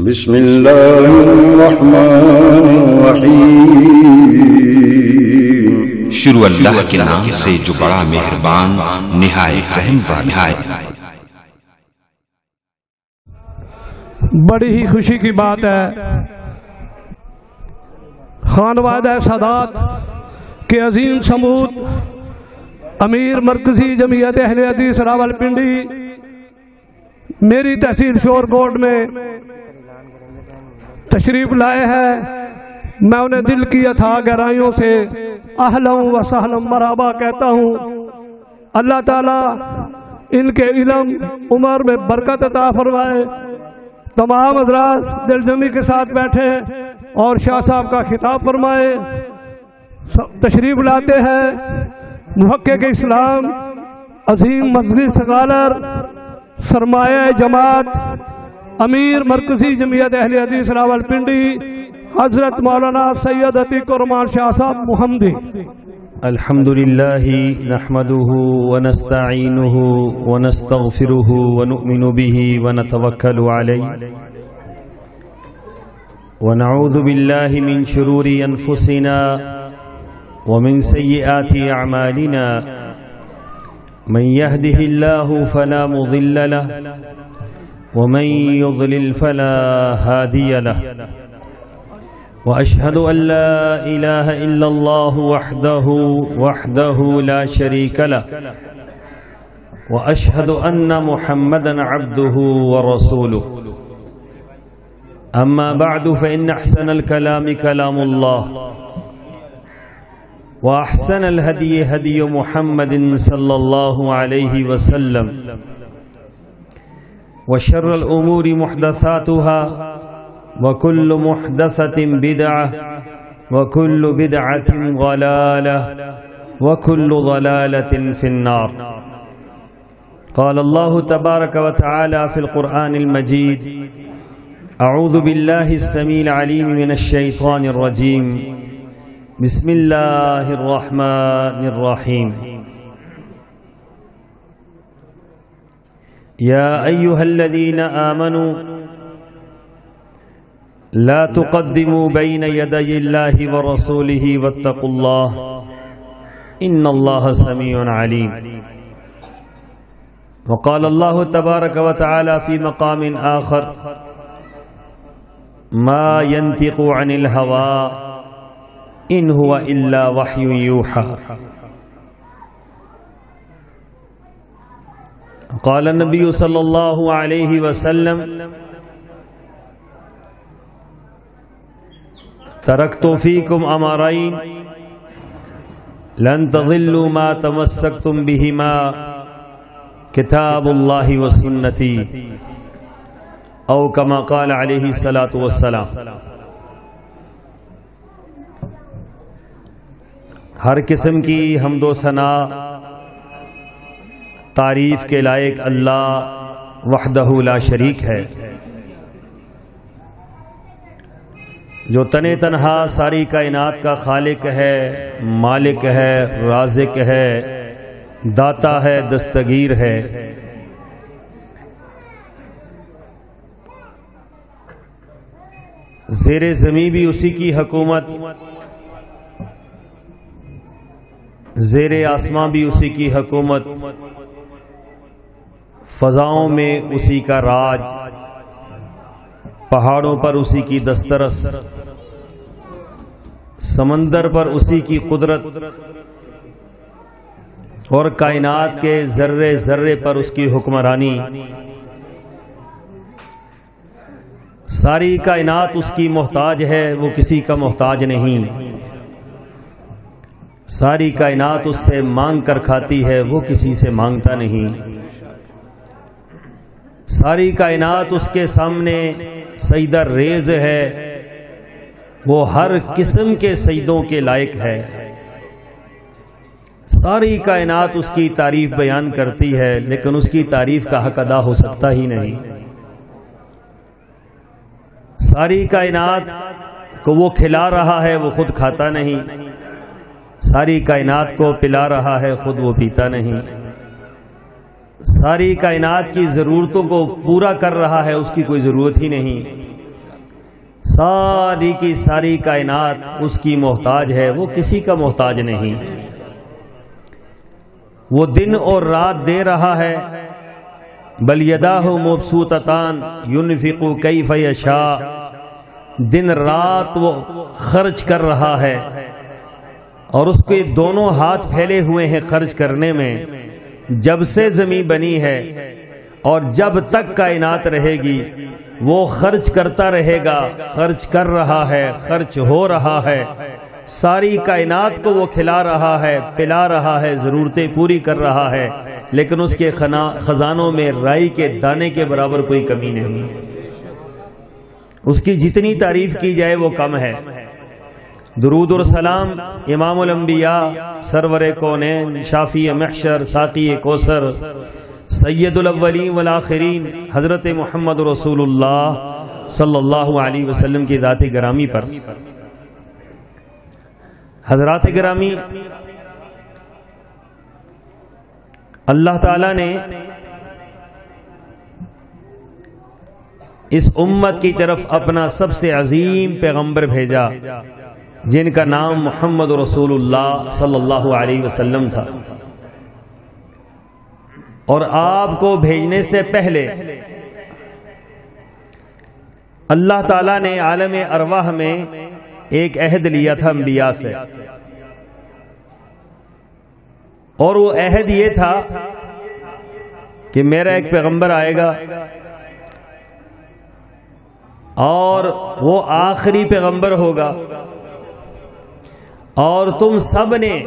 بسم اللہ الرحمن الرحیم۔ شروع اللہ کے نام سے جو بڑا مہربان نہایت رحم والا ہے۔ بڑی ہی خوشی کی بات ہے خانوادہ سادات کے عظیم سمود امیر مرکزی جمعیت اہل حدیث راولپنڈی میری تحصیل شور کوٹ میں تشریف لائے ہیں۔ میں انہیں دل کی اتھاہ گہرائیوں سے اہلا و سہلا مرحبا کہتا ہوں۔ اللہ تعالیٰ ان کے علم عمر میں برکت عطا فرمائے۔ تمام حضرات دل جمعی کے ساتھ بیٹھے اور شاہ صاحب کا خطاب فرمائے۔ تشریف لاتے ہیں محقق اسلام، عظیم مذہبی سکالر، سرمایہ جماعت، امیر مرکزی جمعیت اہل حدیث راولپنڈی حضرت مولانا سید عتیق الرحمان شاہ صاحب محمدی۔ الحمدللہ نحمده ونستعینه ونستغفره ونؤمن به ونتوکل علیہ ونعوذ باللہ من شرور انفسنا ومن سیئات اعمالنا من يهده الله فلا مضل له ومن يضلل فلا هادي له وأشهد أن لا إله إلا الله وحده لا شريك له وأشهد أن محمدا عبده ورسوله أما بعد فإن أحسن الكلام كلام الله وأحسن الهدي هدي محمد صلى الله عليه وسلم وشر الأمور محدثاتها وكل محدثة بدعة وكل بدعة ضلالة وكل ضلالة في النار۔ قال الله تبارك وتعالى في القرآن المجيد: أعوذ بالله السميع العليم من الشيطان الرجيم، بسم الله الرحمن الرحيم۔ يا أيها الذين آمنوا لا تقدموا بين يدي الله ورسوله واتقوا الله إن الله سميع عليم۔ وقال الله تبارك وتعالى في مقام آخر: ما ينطق عن الهوى إن هو إلا وحي يوحى۔ قال النبي صلى الله عليه وسلم: ترکت فیکم امرین لن تضلوا ما تمسکتم بہما کتاب اللہ و سنتی او کما قال علیہ الصلاۃ والسلام۔ ہر قسم کی حمد و ثنا تعریف کے لائق اللہ وحدہ لا شریک ہے، جو تنے تنہا ساری کائنات کا خالق ہے، مالک ہے، رازق ہے، داتا ہے، دستگیر ہے۔ زیر زمین بھی اسی کی حکومت، زیر آسمان بھی اسی کی حکومت، فضاؤں میں اسی کا راج، پہاڑوں پر اسی کی دسترس، سمندر پر اسی کی قدرت، اور کائنات کے ذرے ذرے پر اس کی حکمرانی۔ ساری کائنات اس کی محتاج ہے، وہ کسی کا محتاج نہیں۔ ساری کائنات اس سے مانگ کر کھاتی ہے، وہ کسی سے مانگتا نہیں۔ ساری کائنات اس کے سامنے سجدہ ریز ہے، وہ ہر قسم کے سجدوں کے لائق ہے۔ ساری کائنات اس کی تعریف بیان کرتی ہے، لیکن اس کی تعریف کا حق ادا ہو سکتا ہی نہیں۔ ساری کائنات کو وہ کھلا رہا ہے، وہ خود کھاتا نہیں۔ ساری کائنات کو پلا رہا ہے، خود وہ پیتا نہیں۔ ساری کائنات کی ضرورتوں کو پورا کر رہا ہے، اس کی کوئی ضرورت ہی نہیں۔ ساری کی ساری کائنات اس کی محتاج ہے، وہ کسی کا محتاج نہیں۔ وہ دن اور رات دے رہا ہے، بل یداہ مبسوطتان ينفق کیف یشاء، دن رات وہ خرچ کر رہا ہے، اور اس کے دونوں ہاتھ پھیلے ہوئے ہیں خرچ کرنے میں۔ جب سے زمین بنی ہے اور جب تک کائنات رہے گی وہ خرچ کرتا رہے گا، خرچ کر رہا ہے، خرچ ہو رہا ہے، ساری کائنات کو وہ کھلا رہا ہے، پلا رہا ہے، ضرورتیں پوری کر رہا ہے، لیکن اس کے خزانوں میں رائی کے دانے کے برابر کوئی کمی نہیں۔ اس کی جتنی تعریف کی جائے وہ کم ہے۔ درود اور سلام امام الانبیاء، سرور کونین، شافی محشر، ساقی کوثر، سید الاولین والآخرین، حضرت محمد رسول اللہ صلی اللہ علیہ وسلم کی ذات گرامی پر۔ حضرات گرامی، اللہ تعالی نے اس امت کی طرف اپنا سب سے عظیم پیغمبر بھیجا، جن کا نام محمد رسول اللہ صلی اللہ علیہ وسلم تھا، اور آپ کو بھیجنے سے پہلے اللہ تعالیٰ نے عالم ارواح میں ایک عہد لیا تھا انبیاء سے، اور وہ عہد یہ تھا کہ میرا ایک پیغمبر آئے گا اور وہ آخری پیغمبر ہوگا، اور تم سب نے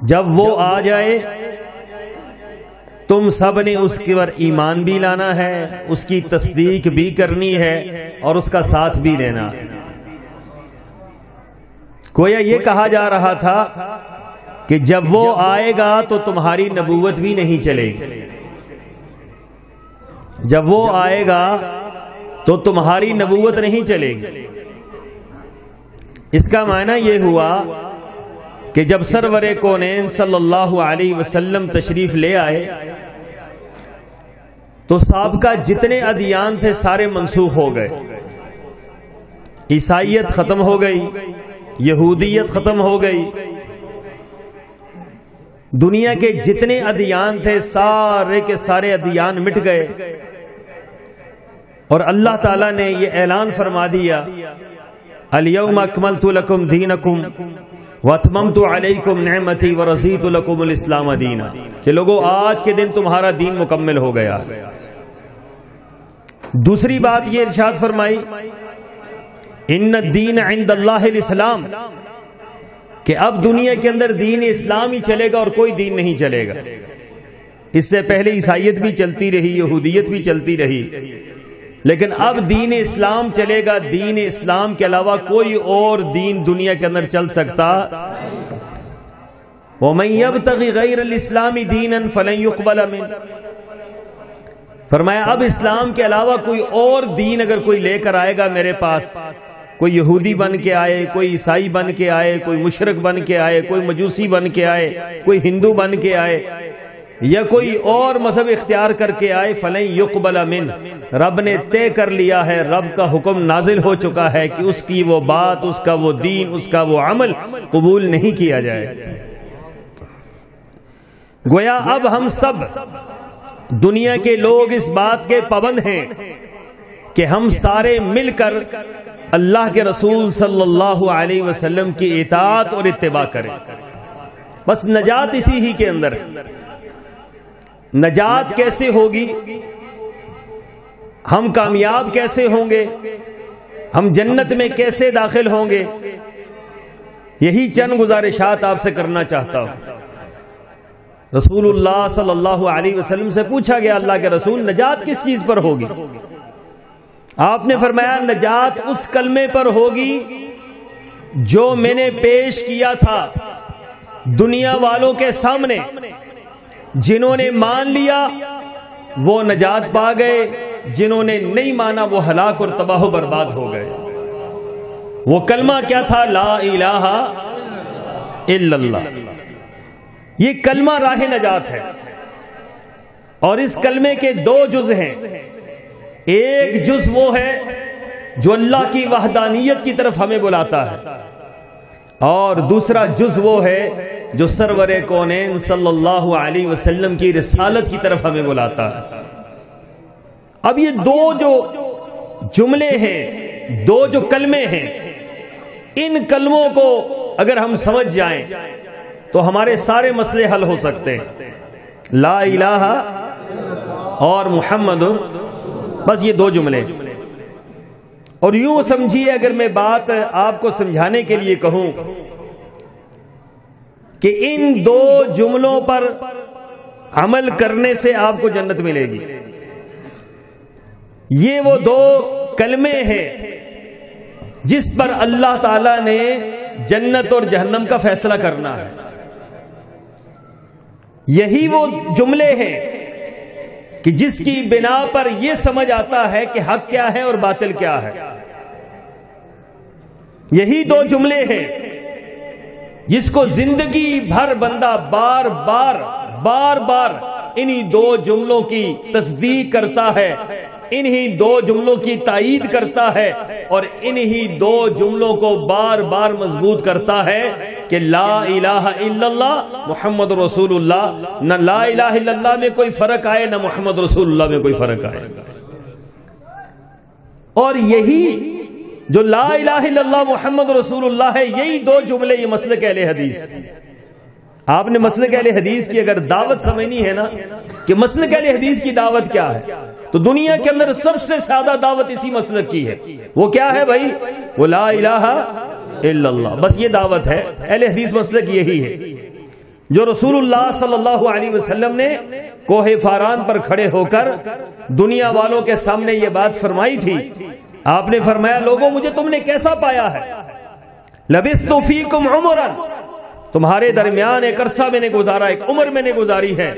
جب وہ آ جائے تم سب نے اس کے پر ایمان بھی لانا ہے، اس کی تصدیق بھی کرنی ہے، اور اس کا ساتھ بھی لینا ہے۔ گویا یہ کہا جا رہا تھا کہ جب وہ آئے گا تو تمہاری نبوت بھی نہیں چلے گی، جب وہ آئے گا تو تمہاری نبوت نہیں چلے گی۔ اس کا معنی یہ ہوا کہ جب سرور کونین صلی اللہ علیہ وسلم تشریف لے آئے تو سابقہ جتنے ادیان تھے سارے منسوخ ہو گئے، عیسائیت ختم ہو گئی، یہودیت ختم ہو گئی، دنیا کے جتنے ادیان تھے سارے کے سارے ادیان مٹ گئے، اور اللہ تعالیٰ نے یہ اعلان فرما دیا، الیوم اکملت لکم دینکم واتممت علیکم نعمتی ورضیت لکم الاسلام دینا، کہ لوگوں آج کے دن تمہارا دین مکمل ہو گیا۔ دوسری بات یہ ارشاد فرمائی، ان الدین عند اللہ الاسلام، کہ اب دنیا کے اندر دین اسلام ہی چلے گا اور کوئی دین نہیں چلے گا۔ اس سے پہلے عیسائیت بھی چلتی رہی، یہودیت بھی چلتی رہی، لیکن اب دین اسلام چلے گا، دین اسلام کے علاوہ کوئی اور دین دنیا کے اندر چل سکتا۔ وَمَن يَبْتَغِ غَيْرَ الْإِسْلَامِ دِينًا فَلَن يُقْبَلَ مِنْهُ، فرمایا اب اسلام کے علاوہ کوئی اور دین اگر کوئی لے کر آئے گا میرے پاس، کوئی یہودی بن کے آئے، کوئی عیسائی بن کے آئے، کوئی مشرک بن کے آئے، کوئی مجوسی بن کے آئے، کوئی ہندو بن کے آئے، یا کوئی اور مذہب اختیار کر کے آئے، فَلَن يُقْبَلَ مِنْهُ، رب نے طے کر لیا ہے، رب کا حکم نازل ہو چکا ہے کہ اس کی وہ بات، اس کا وہ دین، اس کا وہ عمل قبول نہیں کیا جائے۔ گویا اب ہم سب دنیا کے لوگ اس بات کے پابند ہیں کہ ہم سارے مل کر اللہ کے رسول صلی اللہ علیہ وسلم کی اطاعت اور اتباع کریں، بس نجات اسی ہی کے اندر۔ نجات کیسے ہوگی، ہم کامیاب کیسے ہوں گے، ہم جنت میں کیسے داخل ہوں گے، یہی چند گزارشات آپ سے کرنا چاہتا ہوں۔ رسول اللہ صلی اللہ علیہ وسلم سے پوچھا گیا، اللہ کے رسول نجات کس چیز پر ہوگی؟ آپ نے فرمایا نجات اس کلمے پر ہوگی جو میں نے پیش کیا تھا دنیا والوں کے سامنے، جنہوں نے مان لیا وہ نجات پا گئے، جنہوں نے نہیں مانا وہ ہلاک اور تباہ و برباد ہو گئے۔ وہ کلمہ کیا تھا؟ لا الہ الا اللہ۔ یہ کلمہ راہ نجات ہے، اور اس کلمے کے دو جز ہیں۔ ایک جز وہ ہے جو اللہ کی وحدانیت کی طرف ہمیں بلاتا ہے، اور دوسرا جز وہ ہے جو سرور کونین صلی اللہ علیہ وسلم کی رسالت کی طرف ہمیں بلاتا ہے۔ اب یہ دو جو جملے ہیں، دو جو کلمے ہیں، ان کلموں کو اگر ہم سمجھ جائیں تو ہمارے سارے مسئلے حل ہو سکتے ہیں۔ لا الہ اور محمد، بس یہ دو جملے۔ اور یوں سمجھیے، اگر میں بات آپ کو سمجھانے کے لیے کہوں کہ ان دو جملوں پر عمل کرنے سے آپ کو جنت ملے گی، یہ وہ دو کلمے ہیں جس پر اللہ تعالی نے جنت اور جہنم کا فیصلہ کرنا ہے۔ یہی وہ جملے ہیں کہ جس کی بنا پر یہ سمجھ آتا ہے کہ حق کیا ہے اور باطل کیا ہے۔ یہی دو جملے ہیں جس کو زندگی بھر بندہ بار بار انہی دو جملوں کی تصدیق کرتا ہے، انہی دو جملوں کی تائید کرتا ہے، اور انہی دو جملوں کو بار بار مضبوط کرتا ہے کہ لا الہ الا اللہ محمد رسول اللہ۔ نہ لا الہ الا اللہ میں کوئی فرق آئے، نہ محمد رسول اللہ میں کوئی فرق آئے۔ اور یہی جو لا الہ الا اللہ محمد رسول اللہ ہے، یہی دو جملے یہ مسلک اہل حدیث۔ آپ نے مسلک اہل حدیث کی اگر دعوت سمجھنی ہے نا کہ مسلک اہل حدیث کی دعوت کیا ہے، تو دنیا کے اندر سب سے زیادہ دعوت اسی مسلک کی ہے۔ وہ کیا ہے بھائی؟ وہ لا الہ الا اللہ، بس یہ دعوت ہے۔ اہل حدیث مسلک یہی ہے جو رسول اللہ صلی اللہ علیہ وسلم نے کوہ فاران پر کھڑے ہو کر دنیا والوں کے سامنے یہ بات فرمائی تھی۔ آپ نے فرمایا، لوگوں مجھے تم نے کیسا پایا ہے؟ لبثت فیکم عمرا، تمہارے درمیان ایک عرصہ میں نے گزارا، ایک عمر میں نے گزاری ہے،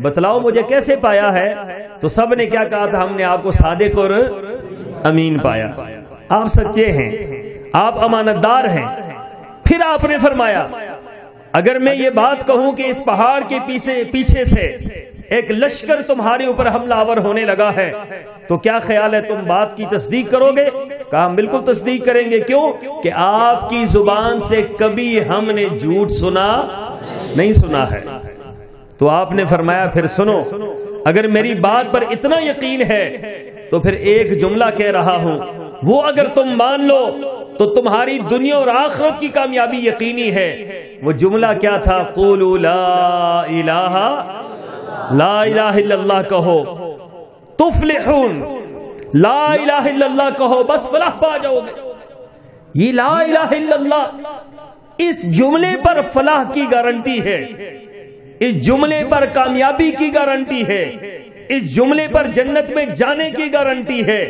بتلاؤ مجھے کیسے پایا ہے؟ تو سب نے کیا کہا تھا؟ ہم نے آپ کو صادق اور امین پایا، آپ سچے ہیں، آپ امانت دار ہیں۔ پھر آپ نے فرمایا، اگر میں یہ بات کہوں کہ اس پہاڑ کے پیچھے سے ایک لشکر تمہارے اوپر حملہ آور ہونے لگا ہے تو کیا خیال ہے، تم بات کی تصدیق کرو گے؟ کہا ہم بالکل تصدیق کریں گے۔ کیوں؟ کہ آپ کی زبان سے کبھی ہم نے جھوٹ نہیں سنا ہے۔ تو آپ نے فرمایا، پھر سنو، اگر میری بات پر اتنا یقین ہے تو پھر ایک جملہ کہہ رہا ہوں، وہ اگر تم مان لو تو تمہاری دنیا اور آخرت کی کامیابی یقینی ہے۔ وہ جملہ کیا تھا؟ قولوا لا الہ الا اللہ کہو تفلحون، لا الہ الا اللہ کہو بس فلاح پا جاؤ گے۔ یہ لا الہ الا اللہ، اس جملے پر فلاح کی گارنٹی ہے، اس جملے پر کامیابی کی گارنٹی ہے، اس جملے پر جنت میں جانے کی گارنٹی ہے۔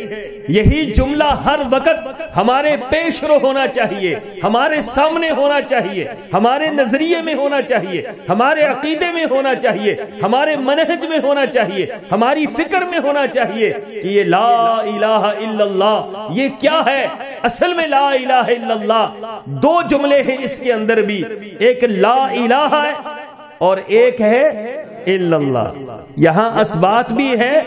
یہی جملہ ہر وقت ہمارے پیش رو ہونا چاہیے، ہمارے سامنے ہونا چاہیے، ہمارے نظریے میں ہونا چاہیے، ہمارے عقیدے میں ہونا چاہیے، ہمارے منہج میں ہونا چاہیے، ہماری فکر میں ہونا چاہیے کہ یہ لا الہ الا اللہ یہ کیا ہے؟ اصل میں لا الہ الا اللہ دو جملے ہیں اس کے اندر بھی، ایک لا الہ ہے اور ایک ہے الا اللہ۔ یہاں اثبات بھی ہے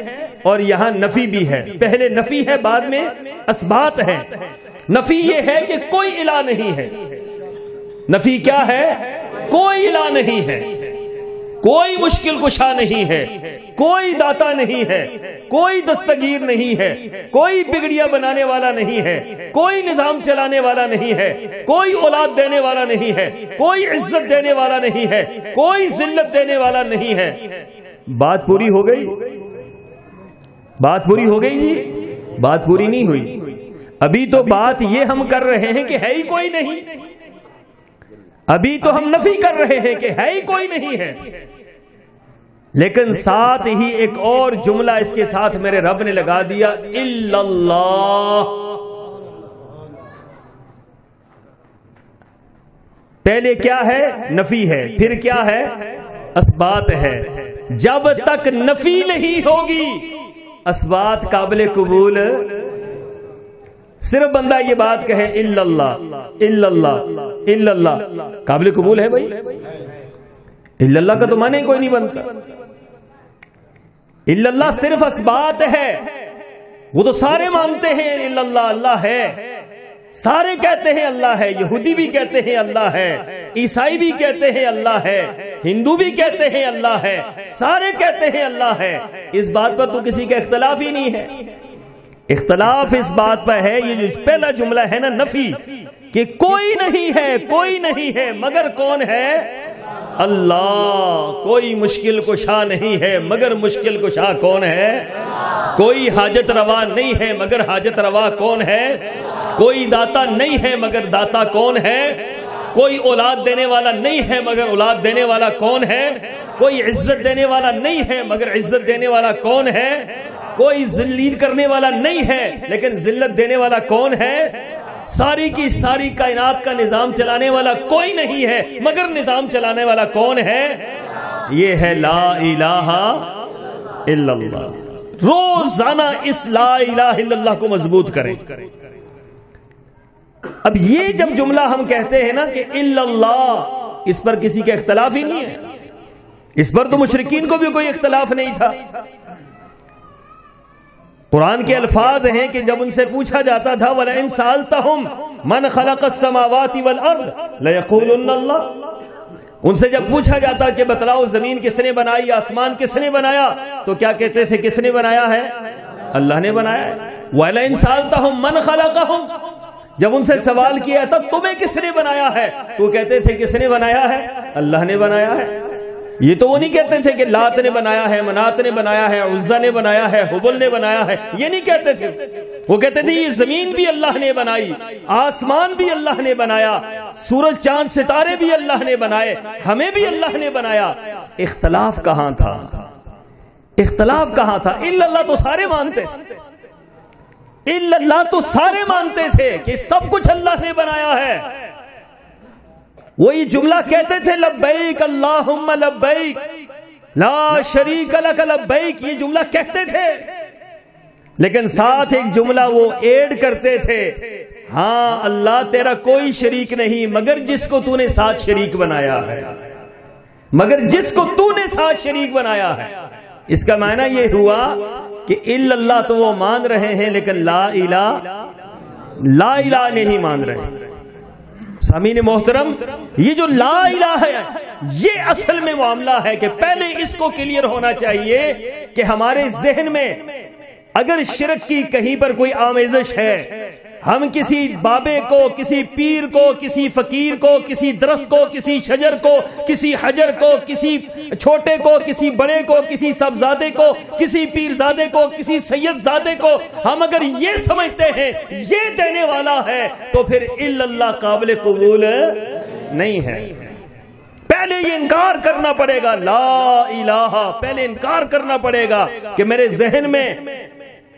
اور یہاں نفی بھی ہے، پہلے نفی ہے بعد میں اثبات ہے۔ نفی یہ ہے کہ کوئی الہ نہیں ہے، نفی کیا ہے؟ کوئی الہ نہیں ہے، کوئی مشکل کشا نہیں ہے، کوئی داتا نہیں ہے، کوئی دستگیر نہیں ہے، کوئی بگڑیاں بنانے والا نہیں ہے، کوئی نظام چلانے والا نہیں ہے، کوئی اولاد دینے والا نہیں ہے، کوئی عزت دینے والا نہیں ہے، کوئی ذلت دینے والا نہیں ہے۔ بات پوری ہو گئی؟ بات پوری ہو گئی جی؟ بات پوری نہیں ہوئی، ابھی تو بات یہ ہم کر رہے ہیں کہ ہے ہی کوئی نہیں، ابھی تو ہم نفی کر رہے ہیں کہ ہے ہی کوئی نہیں ہے، لیکن ساتھ ہی ایک اور جملہ اس کے ساتھ میرے رب نے لگا دیا، الا اللہ۔ پہلے کیا ہے؟ نفی ہے، پھر کیا ہے؟ اثبات ہے۔ جب تک نفی نہیں ہوگی اثبات قابل قبول، صرف بندہ یہ بات کہے الا اللہ الا اللہ الا اللہ، قابل قبول ہے بھائی؟ الا اللہ کا تو معنی کوئی نہیں بنتا۔ الا اللہ صرف اثبات ہے، وہ تو سارے مانتے ہیں الا اللہ، اللہ ہے، سارے کہتے ہیں اللہ ہے، یہودی بھی کہتے ہیں اللہ ہے، عیسائی بھی کہتے ہیں اللہ ہے، ہندو بھی کہتے ہیں اللہ ہے، سارے کہتے ہیں اللہ ہے۔ اس بات پر تو کسی کا اختلاف ہی نہیں ہے۔ اختلاف اس بات پر ہے، یہ جو پہلا جملہ ہے نا نفی، کہ کوئی نہیں ہے، کوئی نہیں ہے مگر کون ہے؟ اللہ۔ کوئی مشکل کشا نہیں ہے مگر مشکل کشا کون ہے؟ کوئی حاجت روا نہیں ہے مگر حاجت روا کون ہے؟ کوئی داتا نہیں ہے مگر داتا کون ہے؟ کوئی اولاد دینے والا نہیں ہے مگر اولاد دینے والا کون ہے؟ کوئی عزت دینے والا نہیں ہے مگر عزت دینے والا کون ہے؟ کوئی ذلیل کرنے والا نہیں ہے لیکن ذلت دینے والا کون ہے؟ ساری کی ساری کائنات کا نظام چلانے والا کوئی نہیں ہے مگر نظام چلانے والا کون ہے؟ یہ ہے لا الہ الا اللہ۔ روزانہ اس لا الہ الا اللہ کو مضبوط کریں۔ اب یہ جب جملہ ہم کہتے ہیں نا کہ الا اللہ، اس پر کسی کا اختلاف ہی نہیں ہے، اس پر تو مشرکین کو بھی کوئی اختلاف نہیں تھا۔ قرآن کے الفاظ ہیں کہ جب ان سے پوچھا جاتا تھا وَلَئِن سَأَلْتَهُمْ مَنْ خَلَقَ السَّمَاوَاتِ وَالْأَرْضِ لَيَقُولُنَّ اللَّهُ، ان سے جب پوچھا جاتا کہ بتلاؤ زمین کس نے بنائی، آسمان کس نے بنایا، تو کیا کہتے تھے؟ کس نے بنایا ہے؟ اللہ نے بنایا ہے۔ وَلَئِن سَأَلْتَهُمْ مَنْ خَلَقَهُمْ، جب ان سے سوال کیا تھا تمہیں کس نے بنایا ہے، تو کہتے تھے کس نے بنایا ہے؟ اللہ نے بنایا ہے۔ یہ تو وہ نہیں کہتے تھے کہ لات نے بنایا ہے، منات نے بنایا ہے، عزا نے بنایا ہے، حبل نے بنایا ہے، یہ نہیں کہتے تھے۔ وہ کہتے تھے یہ زمین بھی اللہ نے بنائی، آسمان بھی اللہ نے بنایا، سورج چاند ستارے بھی اللہ نے بنائے، ہمیں بھی اللہ نے بنایا۔ اختلاف کہاں تھا؟ اختلاف کہاں تھا؟ الا اللہ تو سارے مانتے تھے، الا اللہ تو سارے مانتے تھے کہ سب کچھ اللہ نے بنایا ہے۔ وہی جملہ کہتے تھے لبیک اللہم لبیک لا شریک لک لبیک، یہ جملہ کہتے تھے، لیکن ساتھ ایک جملہ وہ ایڈ کرتے تھے، ہاں اللہ تیرا کوئی شریک نہیں مگر جس کو تو نے ساتھ شریک بنایا ہے، مگر جس کو تو نے ساتھ شریک بنایا ہے۔ اس کا معنی یہ ہوا کہ الا اللہ تو وہ مان رہے ہیں لیکن لا الہ نہیں مان رہے۔ سامعین محترم، یہ جو لا الہ ہے یہ اصل میں معاملہ ہے کہ پہلے اس کو کلیئر ہونا چاہیے کہ ہمارے ذہن میں اگر شرک کی کہیں پر کوئی آمیزش ہے، ہم کسی بابے کو، کسی پیر کو، کسی فقیر کو، کسی درخت کو، کسی شجر کو، کسی حجر کو، کسی چھوٹے کو، کسی بڑے کو، کسی صاحبزادے کو، کسی پیر زادے کو، کسی سید زادے کو ہم اگر یہ سمجھتے ہیں یہ دینے والا ہے تو پھر الا اللہ قابل قبول نہیں ہے۔ پہلے یہ انکار کرنا پڑے گا، لا الہ، پہلے انکار کرنا پڑے گا کہ میرے ذہن میں،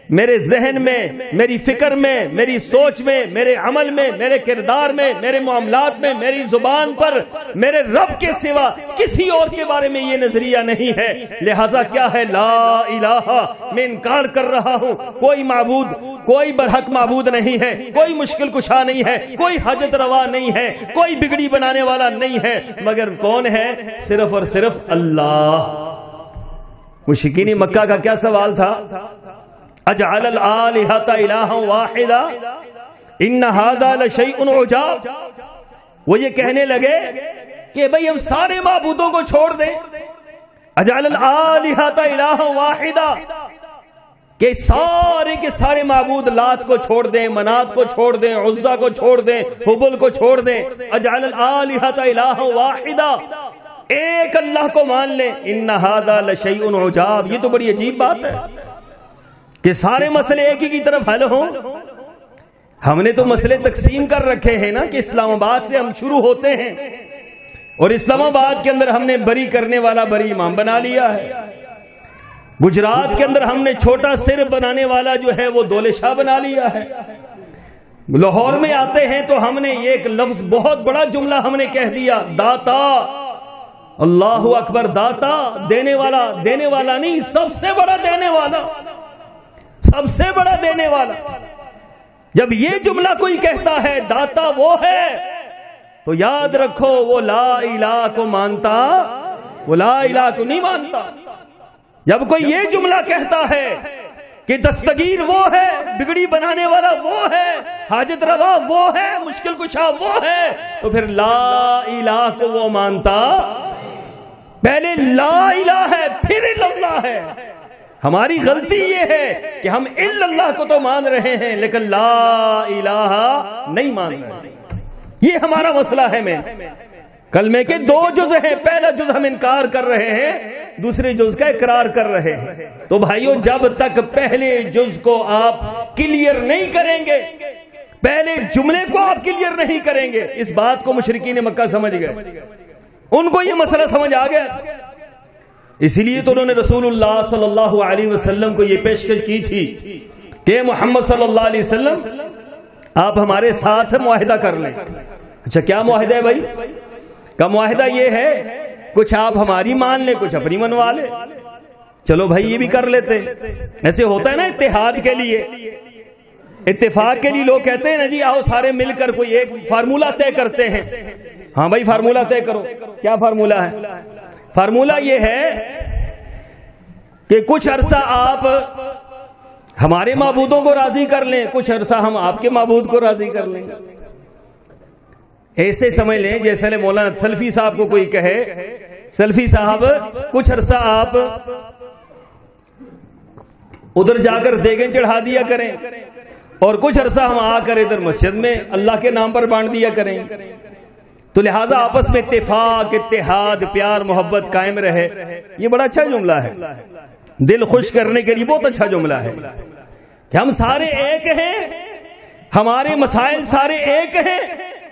میری فکر میں، میری سوچ میں، میرے عمل میں، میرے کردار میں، میرے معاملات میں، میری زبان پر میرے رب کے سوا کسی اور کے بارے میں یہ نظریہ نہیں ہے، لہٰذا کیا ہے؟ لا الہ، میں انکار کر رہا ہوں کوئی معبود، کوئی برحق معبود نہیں ہے، کوئی مشکل کشا نہیں ہے، کوئی حاجت روا نہیں ہے، کوئی بگڑی بنانے والا نہیں ہے، مگر کون ہے؟ صرف اور صرف اللہ۔ مشرکین مکہ کا کیا سوال تھا؟ اجعل الآلہۃ الہا واحدا ان ھذا لشیء عجاب۔ وہ یہ کہنے لگے کہ بھئی ہم سارے معبودوں کو چھوڑ دیں، اجعل الآلہۃ الہا واحدا، کہ سارے کے سارے معبود لات کو چھوڑ دیں، منات کو چھوڑ دیں، عزا کو چھوڑ دیں، حبل کو چھوڑ دیں، اجعل الآلہۃ الہا واحدا، ایک اللہ کو مان لیں، ان ھذا لشیء عجاب۔ یہ تو بڑی عجیب بات ہے کہ سارے مسئلے ایک ہی کی طرف حل ہوں۔ ہم نے تو مسئلے تقسیم کر رکھے ہیں نا کہ اسلام آباد سے ہم شروع ہوتے ہیں اور اسلام آباد کے اندر ہم نے بری کرنے والا بری امام بنا لیا ہے، گجرات کے اندر ہم نے چھوٹا سر بنانے والا جو ہے وہ دولے شاہ بنا لیا ہے، لاہور میں آتے ہیں تو ہم نے ایک لفظ بہت بڑا جملہ ہم نے کہہ دیا، داتا، اللہ اکبر، داتا، دینے والا، دینے والا نہیں، سب سے بڑا دینے والا، سب سے بڑا دینے والا۔ جب یہ جملہ کوئی کہتا ہے داتا وہ ہے تو یاد رکھو وہ لا الہ کو مانتا، وہ لا الہ کو نہیں مانتا۔ جب کوئی یہ جملہ کہتا ہے کہ دستگیر وہ ہے، بگڑی بنانے والا وہ ہے، حاجت روا وہ ہے، مشکل کشا وہ ہے، تو پھر لا الہ کو وہ مانتا؟ پہلے لا الہ ہے پھر الا اللہ ہے۔ ہماری غلطی یہ ہے کہ ہم الا اللہ کو تو مان رہے ہیں لیکن لا الہ نہیں مان رہے، یہ ہمارا مسئلہ ہے۔ میں کلمے کے دو جز ہیں، پہلا جز ہم انکار کر رہے ہیں، دوسرے جز کا اقرار کر رہے ہیں۔ تو بھائیو جب تک پہلے جز کو آپ کلیئر نہیں کریں گے، پہلے جملے کو آپ کلیئر نہیں کریں گے، اس بات کو مشرکین مکہ سمجھ گئے، ان کو یہ مسئلہ سمجھ آ گیا، اسی لیے تو انہوں نے رسول اللہ صلی اللہ علیہ وسلم کو یہ پیشکش کی تھی کہ محمد صلی اللہ علیہ وسلم آپ ہمارے ساتھ معاہدہ کر لیں۔ اچھا کیا معاہدہ ہے بھائی؟ کا معاہدہ یہ ہے کچھ آپ ہماری مان لیں کچھ اپنی منوا لیں۔ چلو بھائی یہ بھی کر لیتے، ایسے ہوتا ہے نا اتحاد کے لیے، اتفاق کے لیے لوگ کہتے ہیں نا جی آؤ سارے مل کر کوئی ایک فارمولہ طے کرتے ہیں۔ ہاں بھائی فارمولہ طے کرو، کیا فارمولہ ہے؟ فارمولہ یہ ہے کہ کچھ عرصہ آپ ہمارے معبودوں کو راضی کر لیں، کچھ عرصہ ہم آپ کے معبود کو راضی کر لیں۔ ایسے سمجھ لیں جیسے مولانا سلفی صاحب کو کوئی کہے سلفی صاحب کچھ عرصہ آپ ادھر جا کر دیگیں چڑھا دیا کریں اور کچھ عرصہ ہم آ کر ادھر مسجد میں اللہ کے نام پر بانٹ دیا کریں، تو لہٰذا آپس میں اتفاق، اتحاد، پیار، محبت قائم رہے۔ یہ بڑا اچھا جملہ ہے، دل خوش کرنے کے لیے بہت اچھا جملہ ہے کہ ہم سارے ایک ہیں، ہمارے مسائل سارے ایک ہیں،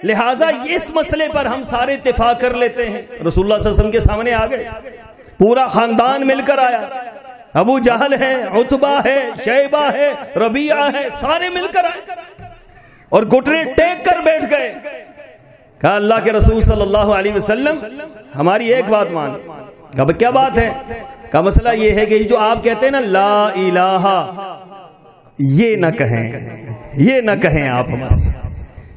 لہٰذا اس مسئلے پر ہم سارے اتفاق کر لیتے ہیں۔ رسول اللہ صلی اللہ علیہ وسلم کے سامنے آ گئے، پورا خاندان مل کر آیا، ابو جہل ہے، عتبہ ہے، شیبہ ہے، ربیعہ ہے، سارے مل کر آئے اور گھٹنے ٹیک کر بیٹھ گئے۔ کہا اللہ کے رسول صلی اللہ علیہ وسلم ہماری ایک بات مان۔ کہا کیا بات ہے؟ کہا مسئلہ یہ ہے کہ جو آپ کہتے ہیں نا لا الہ، یہ نہ کہیں، یہ نہ کہیں آپ، بس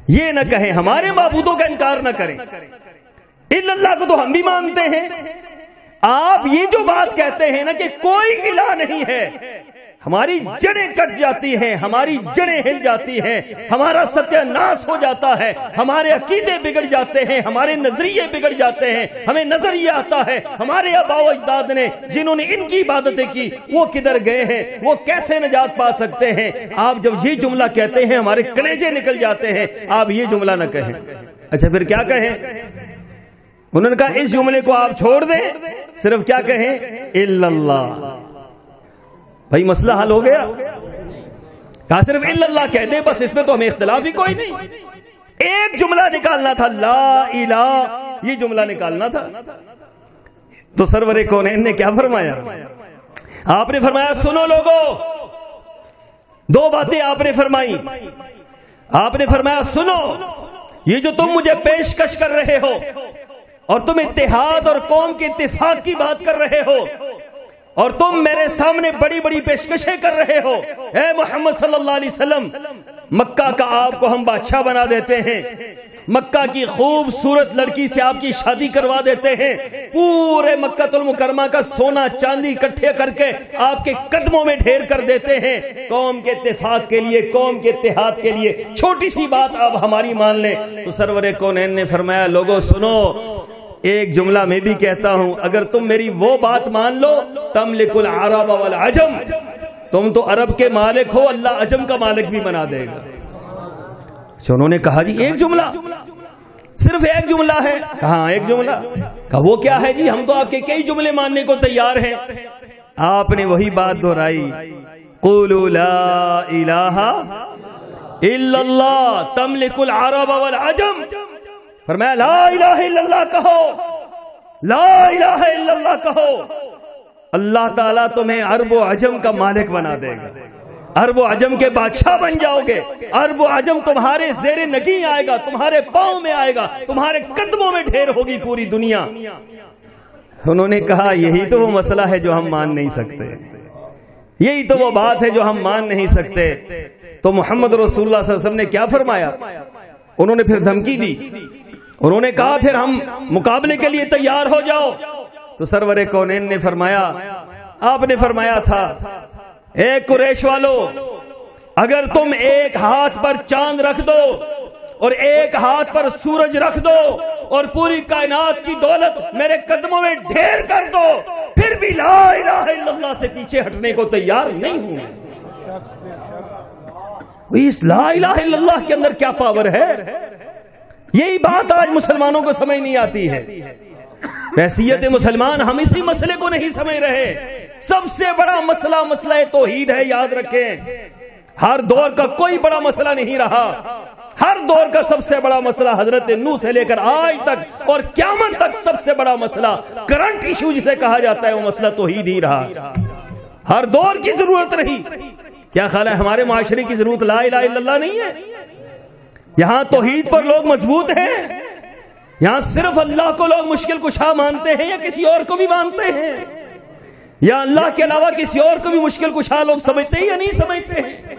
یہ نہ کہیں، ہمارے معبودوں کا انکار نہ کریں، الا اللہ کو تو ہم بھی مانتے ہیں، آپ یہ جو بات کہتے ہیں نا کہ کوئی الہ نہیں ہے، ہماری جڑیں کٹ جاتی ہیں، ہماری جڑیں ہل جاتی ہیں، ہمارا ستیہ ناش ہو جاتا ہے، ہمارے عقیدے بگڑ جاتے ہیں، ہمارے نظریے بگڑ جاتے ہیں، ہمیں نظر یہ آتا ہے ہمارے آباء و اجداد نے جنہوں نے ان کی عبادتیں کی وہ کدھر گئے ہیں، وہ کیسے نجات پا سکتے ہیں۔ آپ جب یہ جملہ کہتے ہیں ہمارے کلیجے نکل جاتے ہیں، آپ یہ جملہ نہ کہیں۔ اچھا پھر کیا کہیں؟ انہوں نے کہا اس جملے کو آپ چھوڑ دیں، صرف کیا کہیں؟ الا اللہ۔ بھائی مسئلہ حل ہو گیا، کہا صرف الا اللہ کہہ دیں بس، اس میں تو ہمیں اختلاف ہی کوئی نہیں، ایک جملہ نکالنا تھا، لا الہ، یہ جملہ نکالنا تھا۔ تو سرور کونین نے کیا فرمایا؟ آپ نے فرمایا سنو لوگو، دو باتیں آپ نے فرمائی۔ آپ نے فرمایا سنو، یہ جو تم مجھے پیشکش کر رہے ہو اور تم اتحاد اور قوم کے اتفاق کی بات کر رہے ہو اور تم میرے سامنے بڑی بڑی پیشکشیں کر رہے ہو، اے محمد صلی اللہ علیہ وسلم مکہ کا آپ کو ہم بادشاہ بنا دیتے ہیں، مکہ کی خوبصورت لڑکی سے آپ کی شادی کروا دیتے ہیں، پورے مکہ المکرمہ کا سونا چاندی اکٹھے کر کے آپ کے قدموں میں ڈھیر کر دیتے ہیں، قوم کے اتفاق کے لیے، قوم کے اتحاد کے لیے چھوٹی سی بات آپ ہماری مان لیں۔ تو سرور کونین نے فرمایا لوگوں سنو، ایک جملہ میں بھی کہتا ہوں، اگر تم میری وہ بات مان لو تملک العرب والعجم، تم تو عرب کے مالک ہو، اللہ عجم کا مالک بھی بنا دے گا۔ انہوں نے کہا جی ایک جملہ، صرف ایک جملہ ہے؟ کہاں ایک جملہ؟ کہا وہ کیا ہے جی؟ ہم تو آپ کے کئی جملے ماننے کو تیار ہیں۔ آپ نے وہی بات دہرائی، قولوا لا الہ الا اللہ تملک العرب والعجم، فرمایا لا الہ الا اللہ کہو، لا الہ الا اللہ کہو، اللہ تعالیٰ تمہیں عرب و عجم کا مالک بنا دے گا، عرب و عجم کے بادشاہ بن جاؤ گے، عرب و عجم تمہارے زیر نگیں آئے گا، تمہارے پاؤں میں آئے گا، تمہارے قدموں میں ڈھیر ہوگی پوری دنیا۔ انہوں نے کہا یہی تو وہ مسئلہ ہے جو ہم مان نہیں سکتے، یہی تو وہ بات ہے جو ہم مان نہیں سکتے۔ تو محمد رسول اللہ صلی اللہ علیہ وسلم نے کیا فرمایا؟ انہوں نے پھر دھمکی دی، انہوں نے کہا پھر ہم مقابلے کے لیے تیار ہو جاؤ۔ تو سرور کونین نے فرمایا، آپ نے فرمایا تھا اے قریش والو، اگر تم ایک ہاتھ پر چاند رکھ دو اور ایک ہاتھ پر سورج رکھ دو اور پوری کائنات کی دولت میرے قدموں میں ڈھیر کر دو، پھر بھی لا الہ الا اللہ سے پیچھے ہٹنے کو تیار نہیں ہوں۔ اس لا الہ الا اللہ کے اندر کیا پاور ہے؟ یہی بات آج مسلمانوں کو سمجھ نہیں آتی ہے۔ حیثیت مسلمان ہم اسی مسئلے کو نہیں سمجھ رہے۔ سب سے بڑا مسئلہ مسئلہ توحید ہے، یاد رکھیں۔ ہر دور کا کوئی بڑا مسئلہ نہیں رہا، ہر دور کا سب سے بڑا مسئلہ حضرت نوح سے لے کر آج تک اور قیامت تک سب سے بڑا مسئلہ، کرنٹ ایشو جسے کہا جاتا ہے، وہ مسئلہ توحید ہی رہا۔ ہر دور کی ضرورت رہی۔ کیا خیال ہے ہمارے معاشرے کی ضرورت لا الہ الا اللہ نہیں ہے؟ یہاں توحید پر لوگ مضبوط ہیں، یہاں صرف اللہ کو لوگ مشکل کشا مانتے ہیں یا کسی اور کو بھی مانتے ہیں؟ یا اللہ کے علاوہ کسی اور کو بھی مشکل کشا لوگ سمجھتے ہیں یا نہیں سمجھتے ہیں؟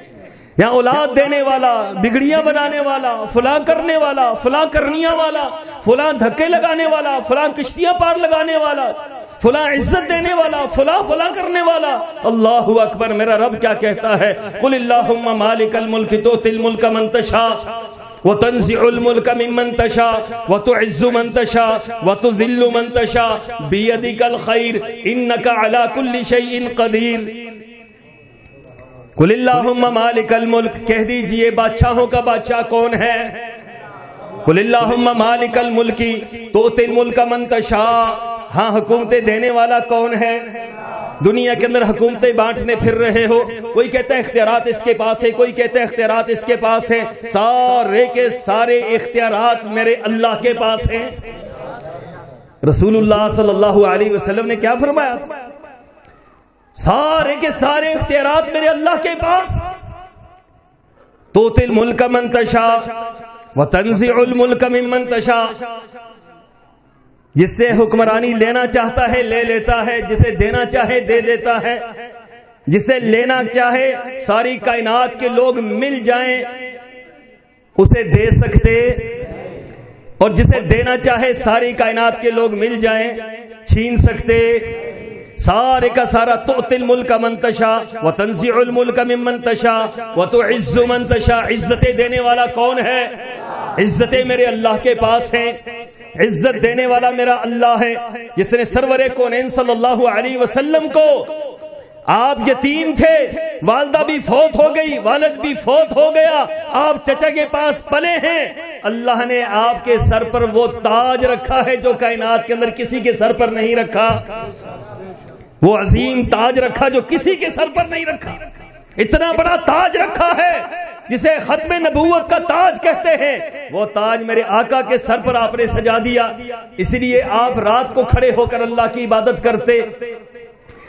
یہاں اولاد دینے والا، بگڑیاں بنانے والا، فلاں کرنے والا، فلاں کرنیاں والا، فلاں دھکے لگانے والا، فلاں کشتیاں پار لگانے والا، فلاں عزت دینے والا، فلاں فلاں کرنے والا۔ اللہ اکبر! میرا رب کیا کہتا ہے؟ قل اللہم مالک الملک تؤتی الملک من تشاء وتنزع الملك ممن تشاء وتعز من تشاء وتذل من تشاء بيدك الخير انك على كل شيء قدير۔ قل اللہم مالک الملک، کہہ دیجئے بادشاہوں کا بادشاہ کون ہے؟ قل اللہم مالک الملک تؤتی الملک من تشاء، ہاں حکومتیں دینے والا کون ہے؟ دنیا کے اندر حکومتیں بانٹنے پھر رہے ہو، کوئی کہتا ہے اختیارات اس کے پاس ہے، کوئی کہتا ہے اختیارات اس کے پاس ہیں، سارے کے سارے اختیارات میرے اللہ کے پاس ہیں۔ رسول اللہ صلی اللہ علیہ وسلم نے کیا فرمایا تھا؟ سارے کے سارے اختیارات میرے اللہ کے پاس۔ تؤتی الملک من تشاء وتنزع الملک ممن تشاء، جس سے حکمرانی لینا چاہتا ہے لے لیتا ہے، جسے دینا چاہے دے دیتا ہے، جسے لینا چاہے ساری کائنات کے لوگ مل جائیں اسے دے سکتے، اور جسے دینا چاہے ساری کائنات کے لوگ مل جائیں چھین سکتے۔ سارے کا سارا تؤتی الملک من تشاء وتنزع الملک ممن تشاء وتعز من تشاء، عزتیں دینے والا کون ہے؟ عزتیں میرے اللہ کے پاس ہیں۔ عزت دینے والا میرا اللہ ہے، جس نے سرور کونین صلی اللہ علیہ وسلم کو، آپ یتیم تھے، والدہ بھی فوت ہو گئی، والد بھی فوت ہو گیا، آپ چچا کے پاس پلے ہیں، اللہ نے آپ کے سر پر وہ تاج رکھا ہے جو کائنات کے اندر کسی کے سر پر نہیں رکھا، وہ عظیم تاج رکھا جو کسی کے سر پر نہیں رکھا۔ اتنا بڑا تاج رکھا ہے جسے ختم نبوت کا تاج کہتے ہیں، وہ تاج میرے آقا کے سر پر آپ نے سجا دیا۔ اس لیے آپ رات کو کھڑے ہو کر اللہ کی عبادت کرتے،